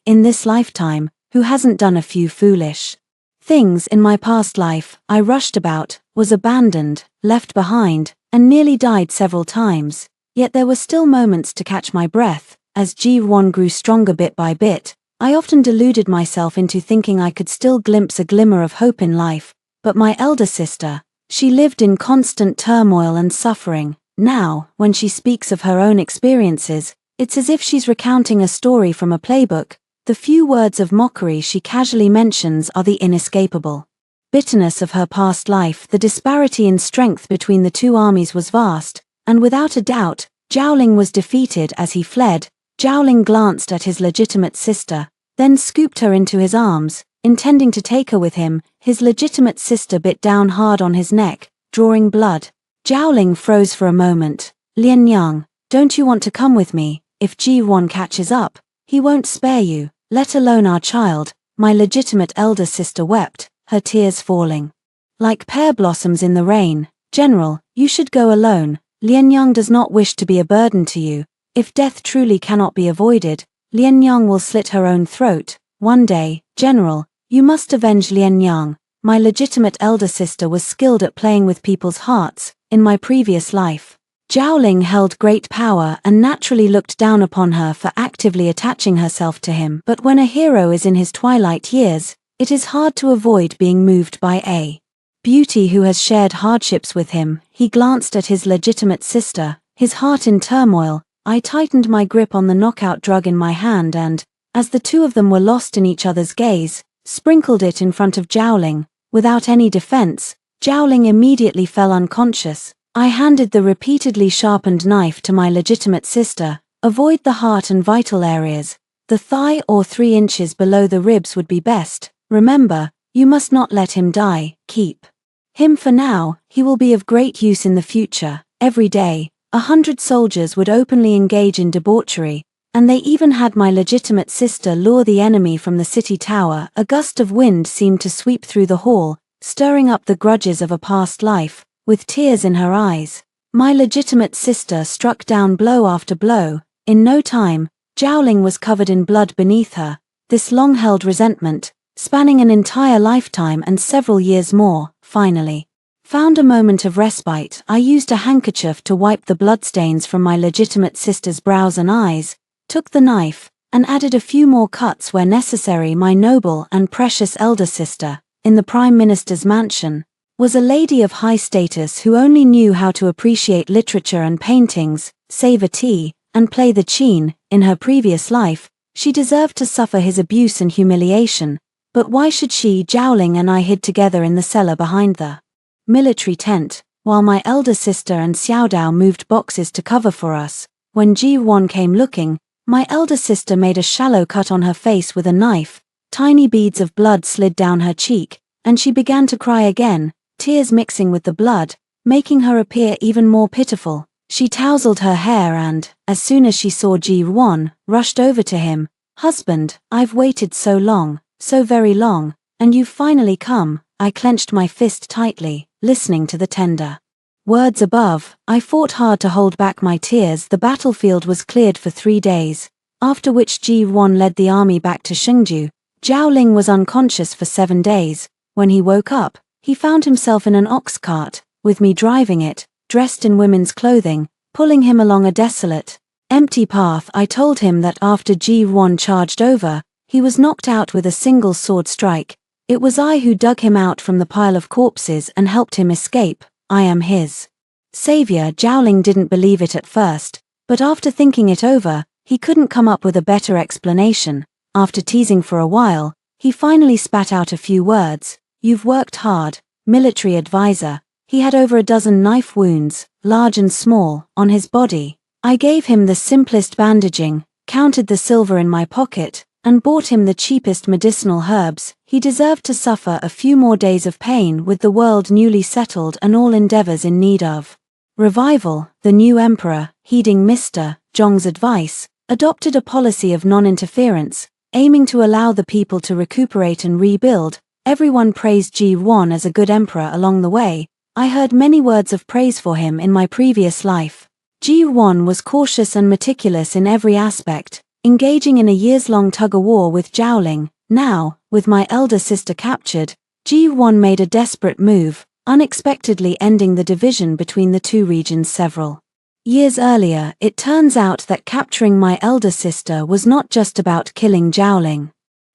in this lifetime, who hasn't done a few foolish things in my past life. I rushed about, was abandoned, left behind, and nearly died several times, yet there were still moments to catch my breath. As Ji-won grew stronger bit by bit, I often deluded myself into thinking I could still glimpse a glimmer of hope in life, but my elder sister, she lived in constant turmoil and suffering. Now, when she speaks of her own experiences, it's as if she's recounting a story from a playbook. The few words of mockery she casually mentions are the inescapable bitterness of her past life. The disparity in strength between the two armies was vast, and without a doubt, Zhaoling was defeated as he fled. Zhaoling glanced at his legitimate sister, then scooped her into his arms, intending to take her with him. His legitimate sister bit down hard on his neck, drawing blood. Zhaoling froze for a moment. "Lian Yang, don't you want to come with me? If Ji-won catches up, he won't spare you, let alone our child." My legitimate elder sister wept, her tears falling like pear blossoms in the rain. "General, you should go alone. Lian Yang does not wish to be a burden to you. If death truly cannot be avoided, Lian Yang will slit her own throat one day. General, you must avenge Lian Yang." My legitimate elder sister was skilled at playing with people's hearts. In my previous life, Zhaoling held great power and naturally looked down upon her for actively attaching herself to him. But when a hero is in his twilight years, it is hard to avoid being moved by a beauty who has shared hardships with him. He glanced at his legitimate sister, his heart in turmoil. I tightened my grip on the knockout drug in my hand and, as the two of them were lost in each other's gaze, sprinkled it in front of Zhaoling. Without any defense, Zhaoling immediately fell unconscious. I handed the repeatedly sharpened knife to my legitimate sister. "Avoid the heart and vital areas. The thigh or 3 inches below the ribs would be best. Remember, you must not let him die. Keep him for now. He will be of great use in the future." Every day, 100 soldiers would openly engage in debauchery, and they even had my legitimate sister lure the enemy from the city tower. A gust of wind seemed to sweep through the hall, stirring up the grudges of a past life. With tears in her eyes, my legitimate sister struck down blow after blow. In no time, Zhaoling was covered in blood beneath her. This long-held resentment, spanning an entire lifetime and several years more, finally found a moment of respite. I used a handkerchief to wipe the bloodstains from my legitimate sister's brows and eyes, took the knife, and added a few more cuts where necessary. My noble and precious elder sister, in the Prime Minister's mansion, was a lady of high status who only knew how to appreciate literature and paintings, savor tea, and play the qin. In her previous life, she deserved to suffer his abuse and humiliation, but why should she? Zhaoling and I hid together in the cellar behind the military tent, while my elder sister and Xiaodao moved boxes to cover for us. When Ji-won came looking, my elder sister made a shallow cut on her face with a knife. Tiny beads of blood slid down her cheek, and she began to cry again, tears mixing with the blood, making her appear even more pitiful. She tousled her hair and, as soon as she saw Ji-won, rushed over to him. "Husband, I've waited so long, so very long, and you've finally come." I clenched my fist tightly, listening to the tender words above. I fought hard to hold back my tears. The battlefield was cleared for 3 days, after which Ji-won led the army back to Shengju. Zhaoling was unconscious for 7 days. When he woke up, he found himself in an ox cart, with me driving it, dressed in women's clothing, pulling him along a desolate, empty path. I told him that after Ji-won charged over, he was knocked out with a single sword strike. It was I who dug him out from the pile of corpses and helped him escape. I am his savior. Zhaoling didn't believe it at first, but after thinking it over, he couldn't come up with a better explanation. After teasing for a while, he finally spat out a few words. "You've worked hard, military advisor." He had over a dozen knife wounds, large and small, on his body. I gave him the simplest bandaging, counted the silver in my pocket, and bought him the cheapest medicinal herbs. He deserved to suffer a few more days of pain with the world newly settled and all endeavors in need of revival. The new emperor, heeding Mr. Zhong's advice, adopted a policy of non-interference, aiming to allow the people to recuperate and rebuild. Everyone praised Ji-won as a good emperor along the way. I heard many words of praise for him in my previous life. Ji-won was cautious and meticulous in every aspect, engaging in a years-long tug-of-war with Zhaoling. Now, with my elder sister captured, Ji-won made a desperate move, unexpectedly ending the division between the two regions several years earlier. It turns out that capturing my elder sister was not just about killing Zhaoling.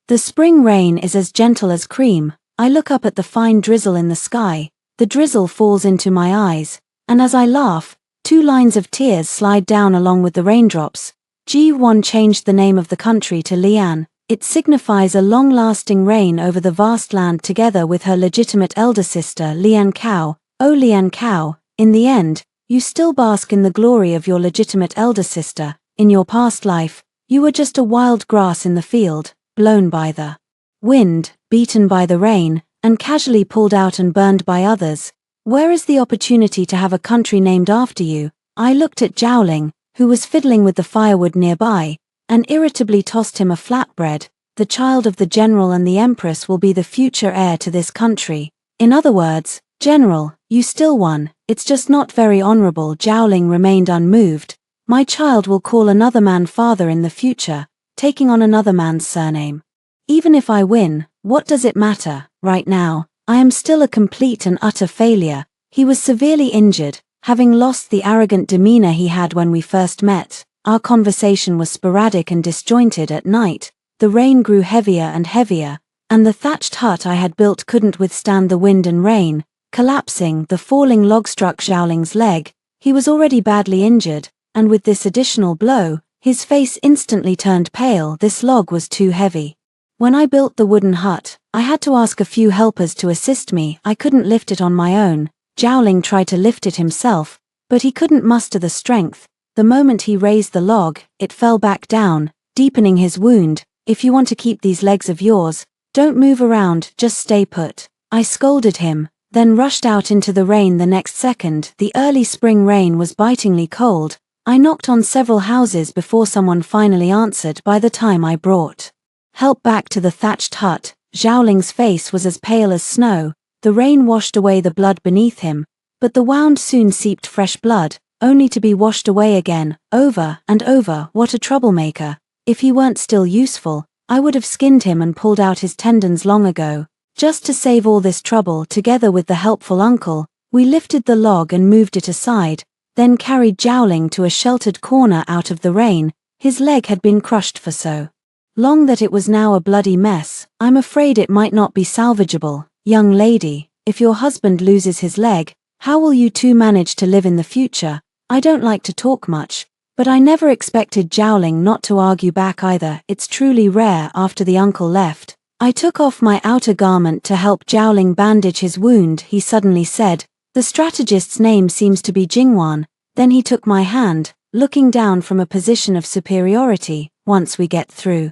The spring rain is as gentle as cream. I look up at the fine drizzle in the sky, the drizzle falls into my eyes, and as I laugh, 2 lines of tears slide down along with the raindrops. Ji-won changed the name of the country to Lian. It signifies a long-lasting reign over the vast land together with her legitimate elder sister Lian Cao. Oh Lian Cao, in the end, you still bask in the glory of your legitimate elder sister. In your past life, you were just a wild grass in the field, blown by the wind, beaten by the rain, and casually pulled out and burned by others. Where is the opportunity to have a country named after you? I looked at Zhaoling, who was fiddling with the firewood nearby, and irritably tossed him a flatbread. The child of the general and the empress will be the future heir to this country. In other words, General, you still won, it's just not very honorable. Zhaoling remained unmoved. My child will call another man father in the future, taking on another man's surname. Even if I win, what does it matter? Right now, I am still a complete and utter failure. He was severely injured, having lost the arrogant demeanor he had when we first met. Our conversation was sporadic and disjointed at night. The rain grew heavier and heavier, and the thatched hut I had built couldn't withstand the wind and rain. Collapsing, the falling log struck Zhaoling's leg. He was already badly injured, and with this additional blow, his face instantly turned pale. This log was too heavy. When I built the wooden hut, I had to ask a few helpers to assist me. I couldn't lift it on my own. Zhaoling tried to lift it himself, but he couldn't muster the strength. The moment he raised the log, it fell back down, deepening his wound. If you want to keep these legs of yours, don't move around, just stay put. I scolded him, then rushed out into the rain the next second. The early spring rain was bitingly cold. I knocked on several houses before someone finally answered. By the time I brought help back to the thatched hut, Zhaoling's face was as pale as snow. The rain washed away the blood beneath him, but the wound soon seeped fresh blood, only to be washed away again, over and over. What a troublemaker. If he weren't still useful, I would have skinned him and pulled out his tendons long ago. Just to save all this trouble, together with the helpful uncle, we lifted the log and moved it aside, then carried Zhaoling to a sheltered corner out of the rain. His leg had been crushed for so long that it was now a bloody mess. I'm afraid it might not be salvageable. Young lady, if your husband loses his leg, how will you two manage to live in the future? I don't like to talk much, but I never expected Zhaoling not to argue back either. It's truly rare. After the uncle left, I took off my outer garment to help Zhaoling bandage his wound. He suddenly said, "The strategist's name seems to be Jingwan." Then he took my hand, looking down from a position of superiority. "Once we get through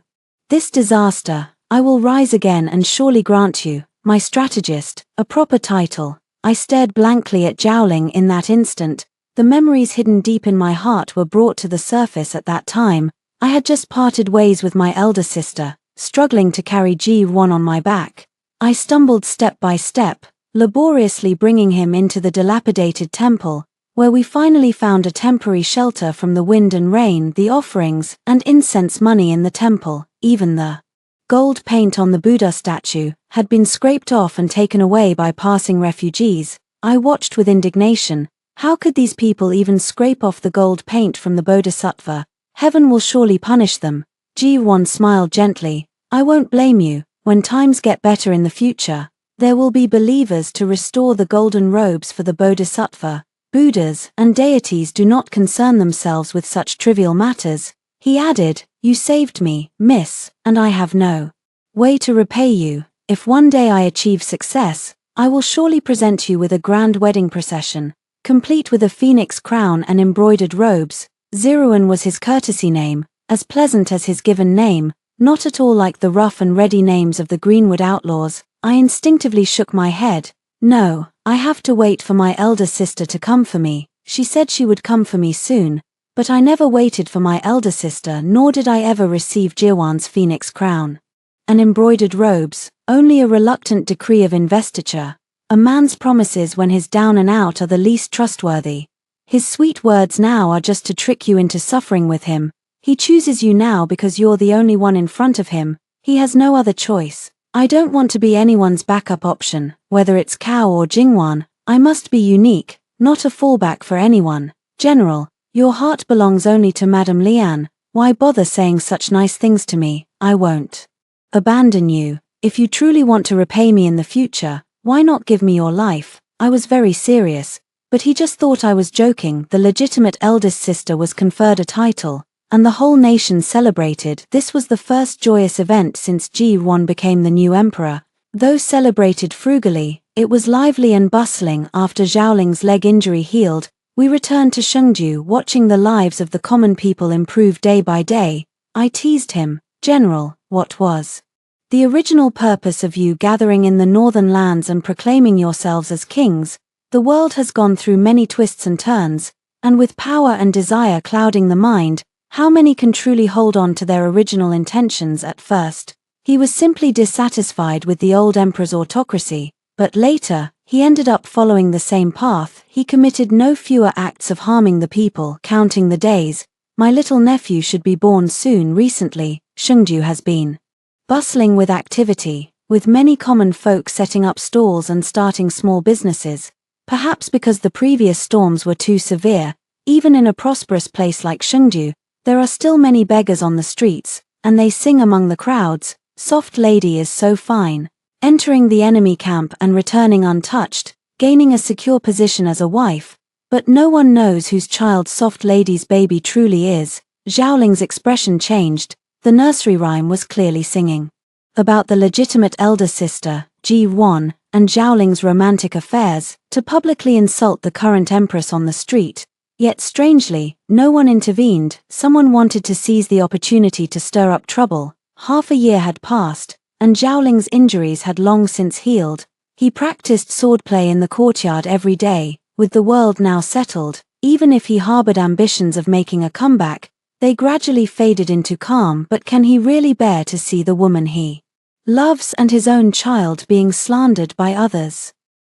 this disaster, I will rise again and surely grant you, my strategist, a proper title." I stared blankly at Zhaoling in that instant. The memories hidden deep in my heart were brought to the surface at that time. I had just parted ways with my elder sister, struggling to carry Ji-won on my back. I stumbled step by step, laboriously bringing him into the dilapidated temple, where we finally found a temporary shelter from the wind and rain. The offerings and incense money in the temple, even the gold paint on the Buddha statue, had been scraped off and taken away by passing refugees. I watched with indignation. How could these people even scrape off the gold paint from the Bodhisattva? Heaven will surely punish them. Ji-won smiled gently. "I won't blame you. When times get better in the future, there will be believers to restore the golden robes for the Bodhisattva. Buddhas and deities do not concern themselves with such trivial matters." He added, "You saved me, miss, and I have no way to repay you. If one day I achieve success, I will surely present you with a grand wedding procession, complete with a phoenix crown and embroidered robes." Ziruan was his courtesy name, as pleasant as his given name, not at all like the rough and ready names of the Greenwood outlaws. I instinctively shook my head. "No, I have to wait for my elder sister to come for me. She said she would come for me soon, But I never waited for my elder sister, nor did I ever receive Jirwan's phoenix crown and embroidered robes, only a reluctant decree of investiture. A man's promises when he's down and out are the least trustworthy. His sweet words now are just to trick you into suffering with him. He chooses you now because you're the only one in front of him. He has no other choice. I don't want to be anyone's backup option, whether it's Cao or Jingwan. I must be unique, not a fallback for anyone. General, your heart belongs only to Madame Lian. Why bother saying such nice things to me? I won't abandon you. If you truly want to repay me in the future, why not give me your life? I was very serious, but he just thought I was joking. The legitimate eldest sister was conferred a title, and the whole nation celebrated. This was the first joyous event since Ji Wan became the new emperor. Though celebrated frugally, it was lively and bustling. After Zhaoling's leg injury healed, we returned to Shengju, watching the lives of the common people improve day by day. I teased him, General, what was the original purpose of you gathering in the northern lands and proclaiming yourselves as kings? The world has gone through many twists and turns, and with power and desire clouding the mind, how many can truly hold on to their original intentions at first? He was simply dissatisfied with the old emperor's autocracy, but later, he ended up following the same path. He committed no fewer acts of harming the people. Counting the days, my little nephew should be born soon. Recently, Shengju has been bustling with activity, with many common folk setting up stalls and starting small businesses. Perhaps because the previous storms were too severe, even in a prosperous place like Shengju, there are still many beggars on the streets, and they sing among the crowds, "Soft lady is so fine," entering the enemy camp and returning untouched, gaining a secure position as a wife. But no one knows whose child Soft lady's baby truly is. Zhaoling's expression changed. The nursery rhyme was clearly singing about the legitimate elder sister, Ji Wan, and Zhaoling's romantic affairs, to publicly insult the current empress on the street. Yet strangely, no one intervened. Someone wanted to seize the opportunity to stir up trouble. Half a year had passed, and Zhaoling's injuries had long since healed. He practiced swordplay in the courtyard every day. With the world now settled, even if he harbored ambitions of making a comeback, they gradually faded into calm. But can he really bear to see the woman he loves and his own child being slandered by others?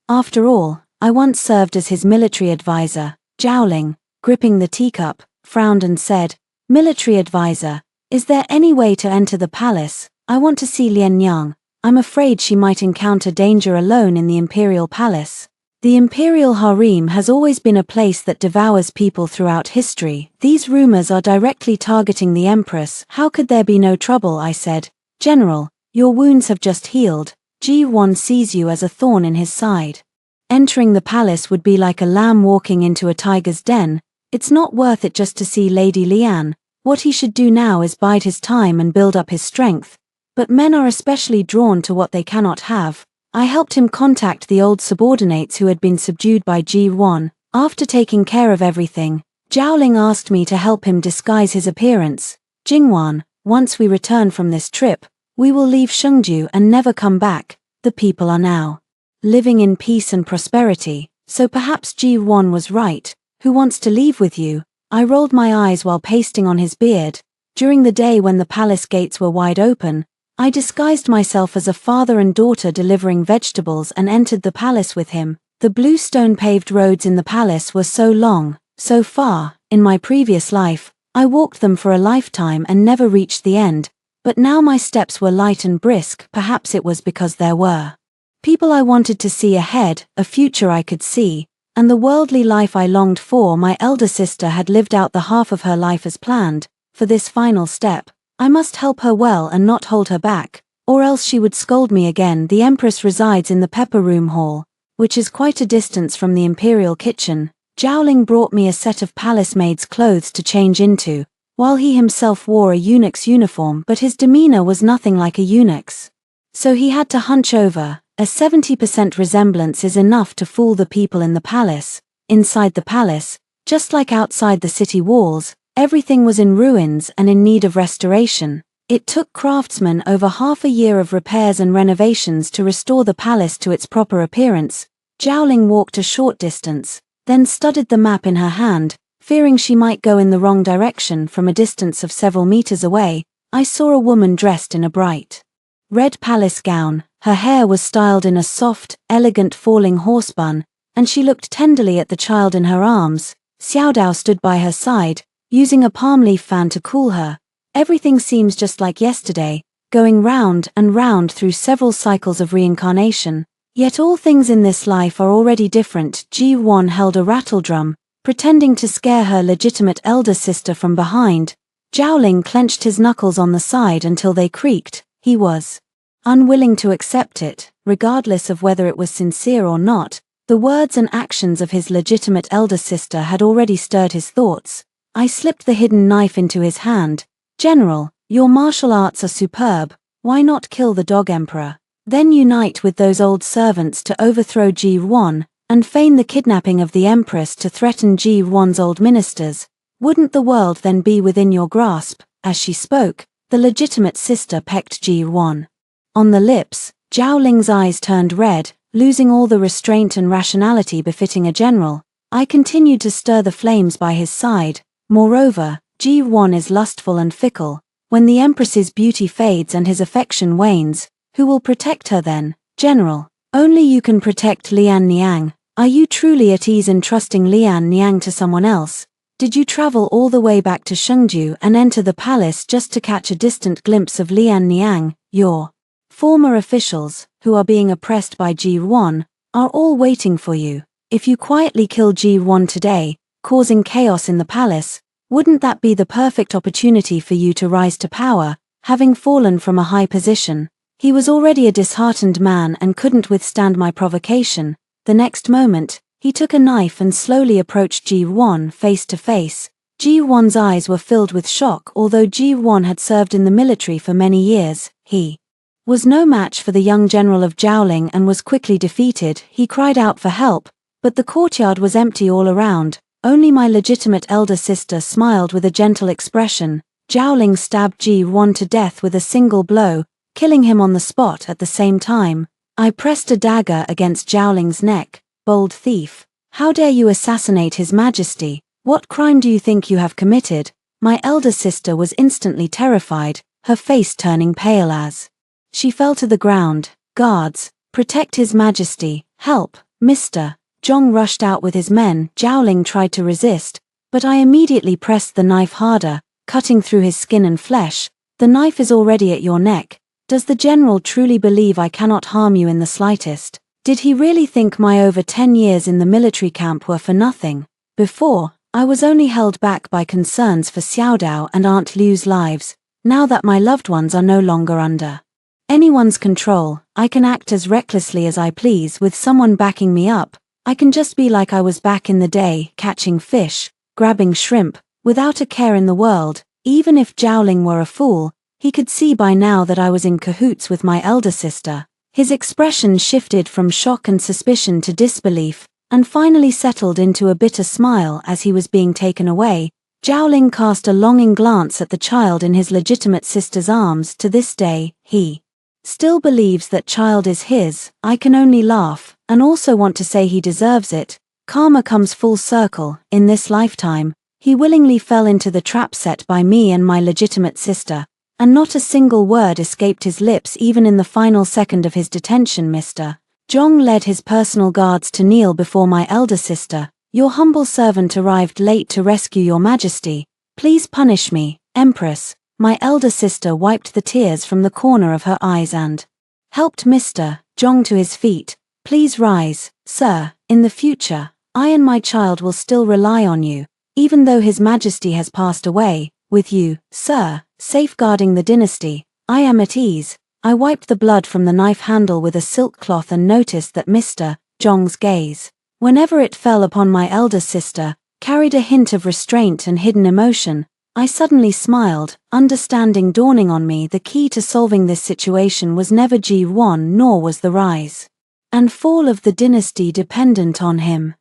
After all, I once served as his military advisor. Zhaoling, gripping the teacup, frowned and said, "Military advisor, is there any way to enter the palace? I want to see Lian Yang. I'm afraid she might encounter danger alone in the imperial palace." The imperial harem has always been a place that devours people throughout history. These rumors are directly targeting the empress. How could there be no trouble? I said. "General, your wounds have just healed. Ji Wan sees you as a thorn in his side. Entering the palace would be like a lamb walking into a tiger's den. It's not worth it just to see Lady Lian. What he should do now is bide his time and build up his strength. But men are especially drawn to what they cannot have." I helped him contact the old subordinates who had been subdued by Ji Wan. After taking care of everything, Zhaoling asked me to help him disguise his appearance. "Jingwan, once we return from this trip, we will leave Shengju and never come back. The people are now living in peace and prosperity, so perhaps Ji Wan was right. Who wants to leave with you?" I rolled my eyes while pasting on his beard. During the day when the palace gates were wide open, I disguised myself as a father and daughter delivering vegetables and entered the palace with him. The blue stone-paved roads in the palace were so long, so far. In my previous life, I walked them for a lifetime and never reached the end, but now my steps were light and brisk. Perhaps it was because there were people I wanted to see ahead, a future I could see, and the worldly life I longed for. My elder sister had lived out the half of her life as planned. For this final step, I must help her well and not hold her back, or else she would scold me again. The empress resides in the pepper room hall, which is quite a distance from the imperial kitchen. Zhaoling brought me a set of palace maid's clothes to change into, while he himself wore a eunuch's uniform, but his demeanor was nothing like a eunuch's. So he had to hunch over. A 70% resemblance is enough to fool the people in the palace. Inside the palace, just like outside the city walls, everything was in ruins and in need of restoration. It took craftsmen over half a year of repairs and renovations to restore the palace to its proper appearance. Zhaoling walked a short distance, then studied the map in her hand, fearing she might go in the wrong direction. From a distance of several meters away, I saw a woman dressed in a bright red palace gown. Her hair was styled in a soft, elegant falling horse bun, and she looked tenderly at the child in her arms. Xiao Dao stood by her side, using a palm leaf fan to cool her. Everything seems just like yesterday, going round and round through several cycles of reincarnation. Yet all things in this life are already different. Ji Wan held a rattledrum, pretending to scare her legitimate elder sister from behind. Zhaoling clenched his knuckles on the side until they creaked. He was unwilling to accept it, regardless of whether it was sincere or not. The words and actions of his legitimate elder sister had already stirred his thoughts. I slipped the hidden knife into his hand. "General, your martial arts are superb. Why not kill the dog emperor? Then unite with those old servants to overthrow Ji Wan, and feign the kidnapping of the empress to threaten Ji Wan's old ministers. Wouldn't the world then be within your grasp?" As she spoke, the legitimate sister pecked Ji Wan on the lips. Zhaoling's eyes turned red, losing all the restraint and rationality befitting a general. I continued to stir the flames by his side. "Moreover, Ji Wan is lustful and fickle. When the empress's beauty fades and his affection wanes, who will protect her then? General, only you can protect Lian Niang. Are you truly at ease in trusting Lian Niang to someone else? Did you travel all the way back to Shengju and enter the palace just to catch a distant glimpse of Lian Niang? Your former officials, who are being oppressed by Ji Wan, are all waiting for you. If you quietly kill Ji Wan today, causing chaos in the palace, wouldn't that be the perfect opportunity for you to rise to power, having fallen from a high position?" He was already a disheartened man and couldn't withstand my provocation. The next moment, he took a knife and slowly approached Ji Wan face to face. Ji Wan's eyes were filled with shock. Although Ji Wan had served in the military for many years, he was no match for the young general of Zhaoling and was quickly defeated. He cried out for help, but the courtyard was empty all around. Only my legitimate elder sister smiled with a gentle expression. Zhaoling stabbed Ji Wan to death with a single blow, killing him on the spot at the same time. I pressed a dagger against Zhaoling's neck. "Bold thief! How dare you assassinate His Majesty? What crime do you think you have committed?" My elder sister was instantly terrified, her face turning pale as she fell to the ground. "Guards, protect His Majesty! Help, Mr. Zhong rushed out with his men. Zhaoling tried to resist, but I immediately pressed the knife harder, cutting through his skin and flesh. "The knife is already at your neck. Does the general truly believe I cannot harm you in the slightest? Did he really think my over 10 years in the military camp were for nothing? Before, I was only held back by concerns for Xiao Dao and Aunt Liu's lives. Now that my loved ones are no longer under anyone's control, I can act as recklessly as I please with someone backing me up. I can just be like I was back in the day, catching fish, grabbing shrimp, without a care in the world." Even if Zhaoling were a fool, he could see by now that I was in cahoots with my elder sister. His expression shifted from shock and suspicion to disbelief, and finally settled into a bitter smile as he was being taken away. Zhaoling cast a longing glance at the child in his legitimate sister's arms. To this day, he still believes that child is his. I can only laugh, and also want to say he deserves it. Karma comes full circle. In this lifetime, he willingly fell into the trap set by me and my legitimate sister, and not a single word escaped his lips even in the final second of his detention. Mr. Zhong led his personal guards to kneel before my elder sister. "Your humble servant arrived late to rescue your majesty. Please punish me, Empress." My elder sister wiped the tears from the corner of her eyes and helped Mr. Zhong to his feet. "Please rise, sir. In the future, I and my child will still rely on you, even though His Majesty has passed away. With you, sir, safeguarding the dynasty, I am at ease." I wiped the blood from the knife handle with a silk cloth and noticed that Mr. Zhong's gaze, whenever it fell upon my elder sister, carried a hint of restraint and hidden emotion. I suddenly smiled, understanding dawning on me. The key to solving this situation was never Ji Wan, nor was the rise and fall of the dynasty dependent on him.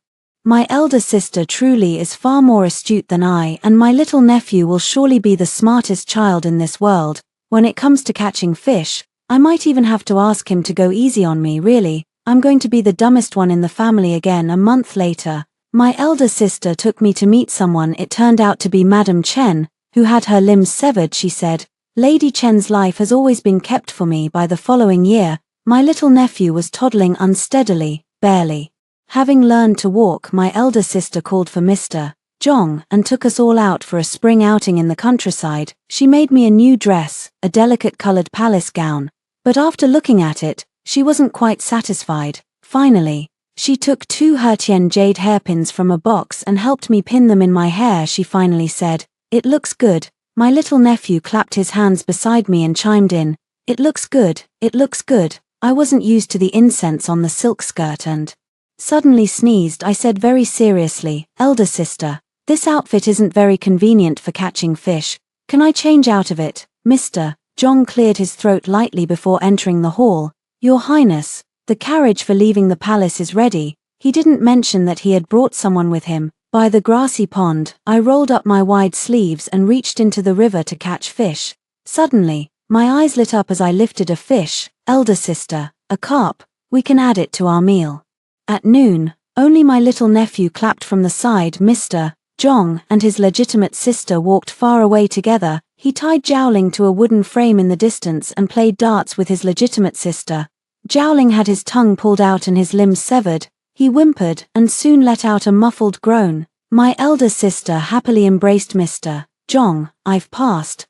My elder sister truly is far more astute than I, and my little nephew will surely be the smartest child in this world. When it comes to catching fish, I might even have to ask him to go easy on me. Really, I'm going to be the dumbest one in the family again. A month later, My elder sister took me to meet someone. It turned out to be Madame Chen, who had her limbs severed. She said, "Lady Chen's life has always been kept for me." By the following year, my little nephew was toddling unsteadily, barely having learned to walk. My elder sister called for Mr. Zhong and took us all out for a spring outing in the countryside. She made me a new dress, a delicate colored palace gown. But after looking at it, she wasn't quite satisfied. Finally, she took 2 Hertian jade hairpins from a box and helped me pin them in my hair. She finally said, "It looks good." My little nephew clapped his hands beside me and chimed in, "It looks good, it looks good." I wasn't used to the incense on the silk skirt and suddenly sneezed. I said very seriously, "Elder sister, this outfit isn't very convenient for catching fish. Can I change out of it?" Mr. Zhong cleared his throat lightly before entering the hall. "Your Highness, the carriage for leaving the palace is ready." He didn't mention that he had brought someone with him. By the grassy pond, I rolled up my wide sleeves and reached into the river to catch fish. Suddenly, my eyes lit up as I lifted a fish. "Elder sister, a carp, we can add it to our meal." At noon, only my little nephew clapped from the side. Mr. Zhong and his legitimate sister walked far away together. He tied Zhaoling to a wooden frame in the distance and played darts with his legitimate sister. Zhaoling had his tongue pulled out and his limbs severed. He whimpered and soon let out a muffled groan. My elder sister happily embraced Mr. Zhong. I've passed.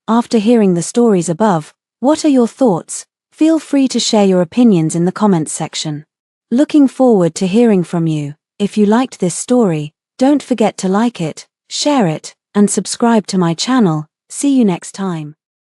After hearing the stories above, what are your thoughts? Feel free to share your opinions in the comments section. Looking forward to hearing from you. If you liked this story, don't forget to like it, share it, and subscribe to my channel. See you next time.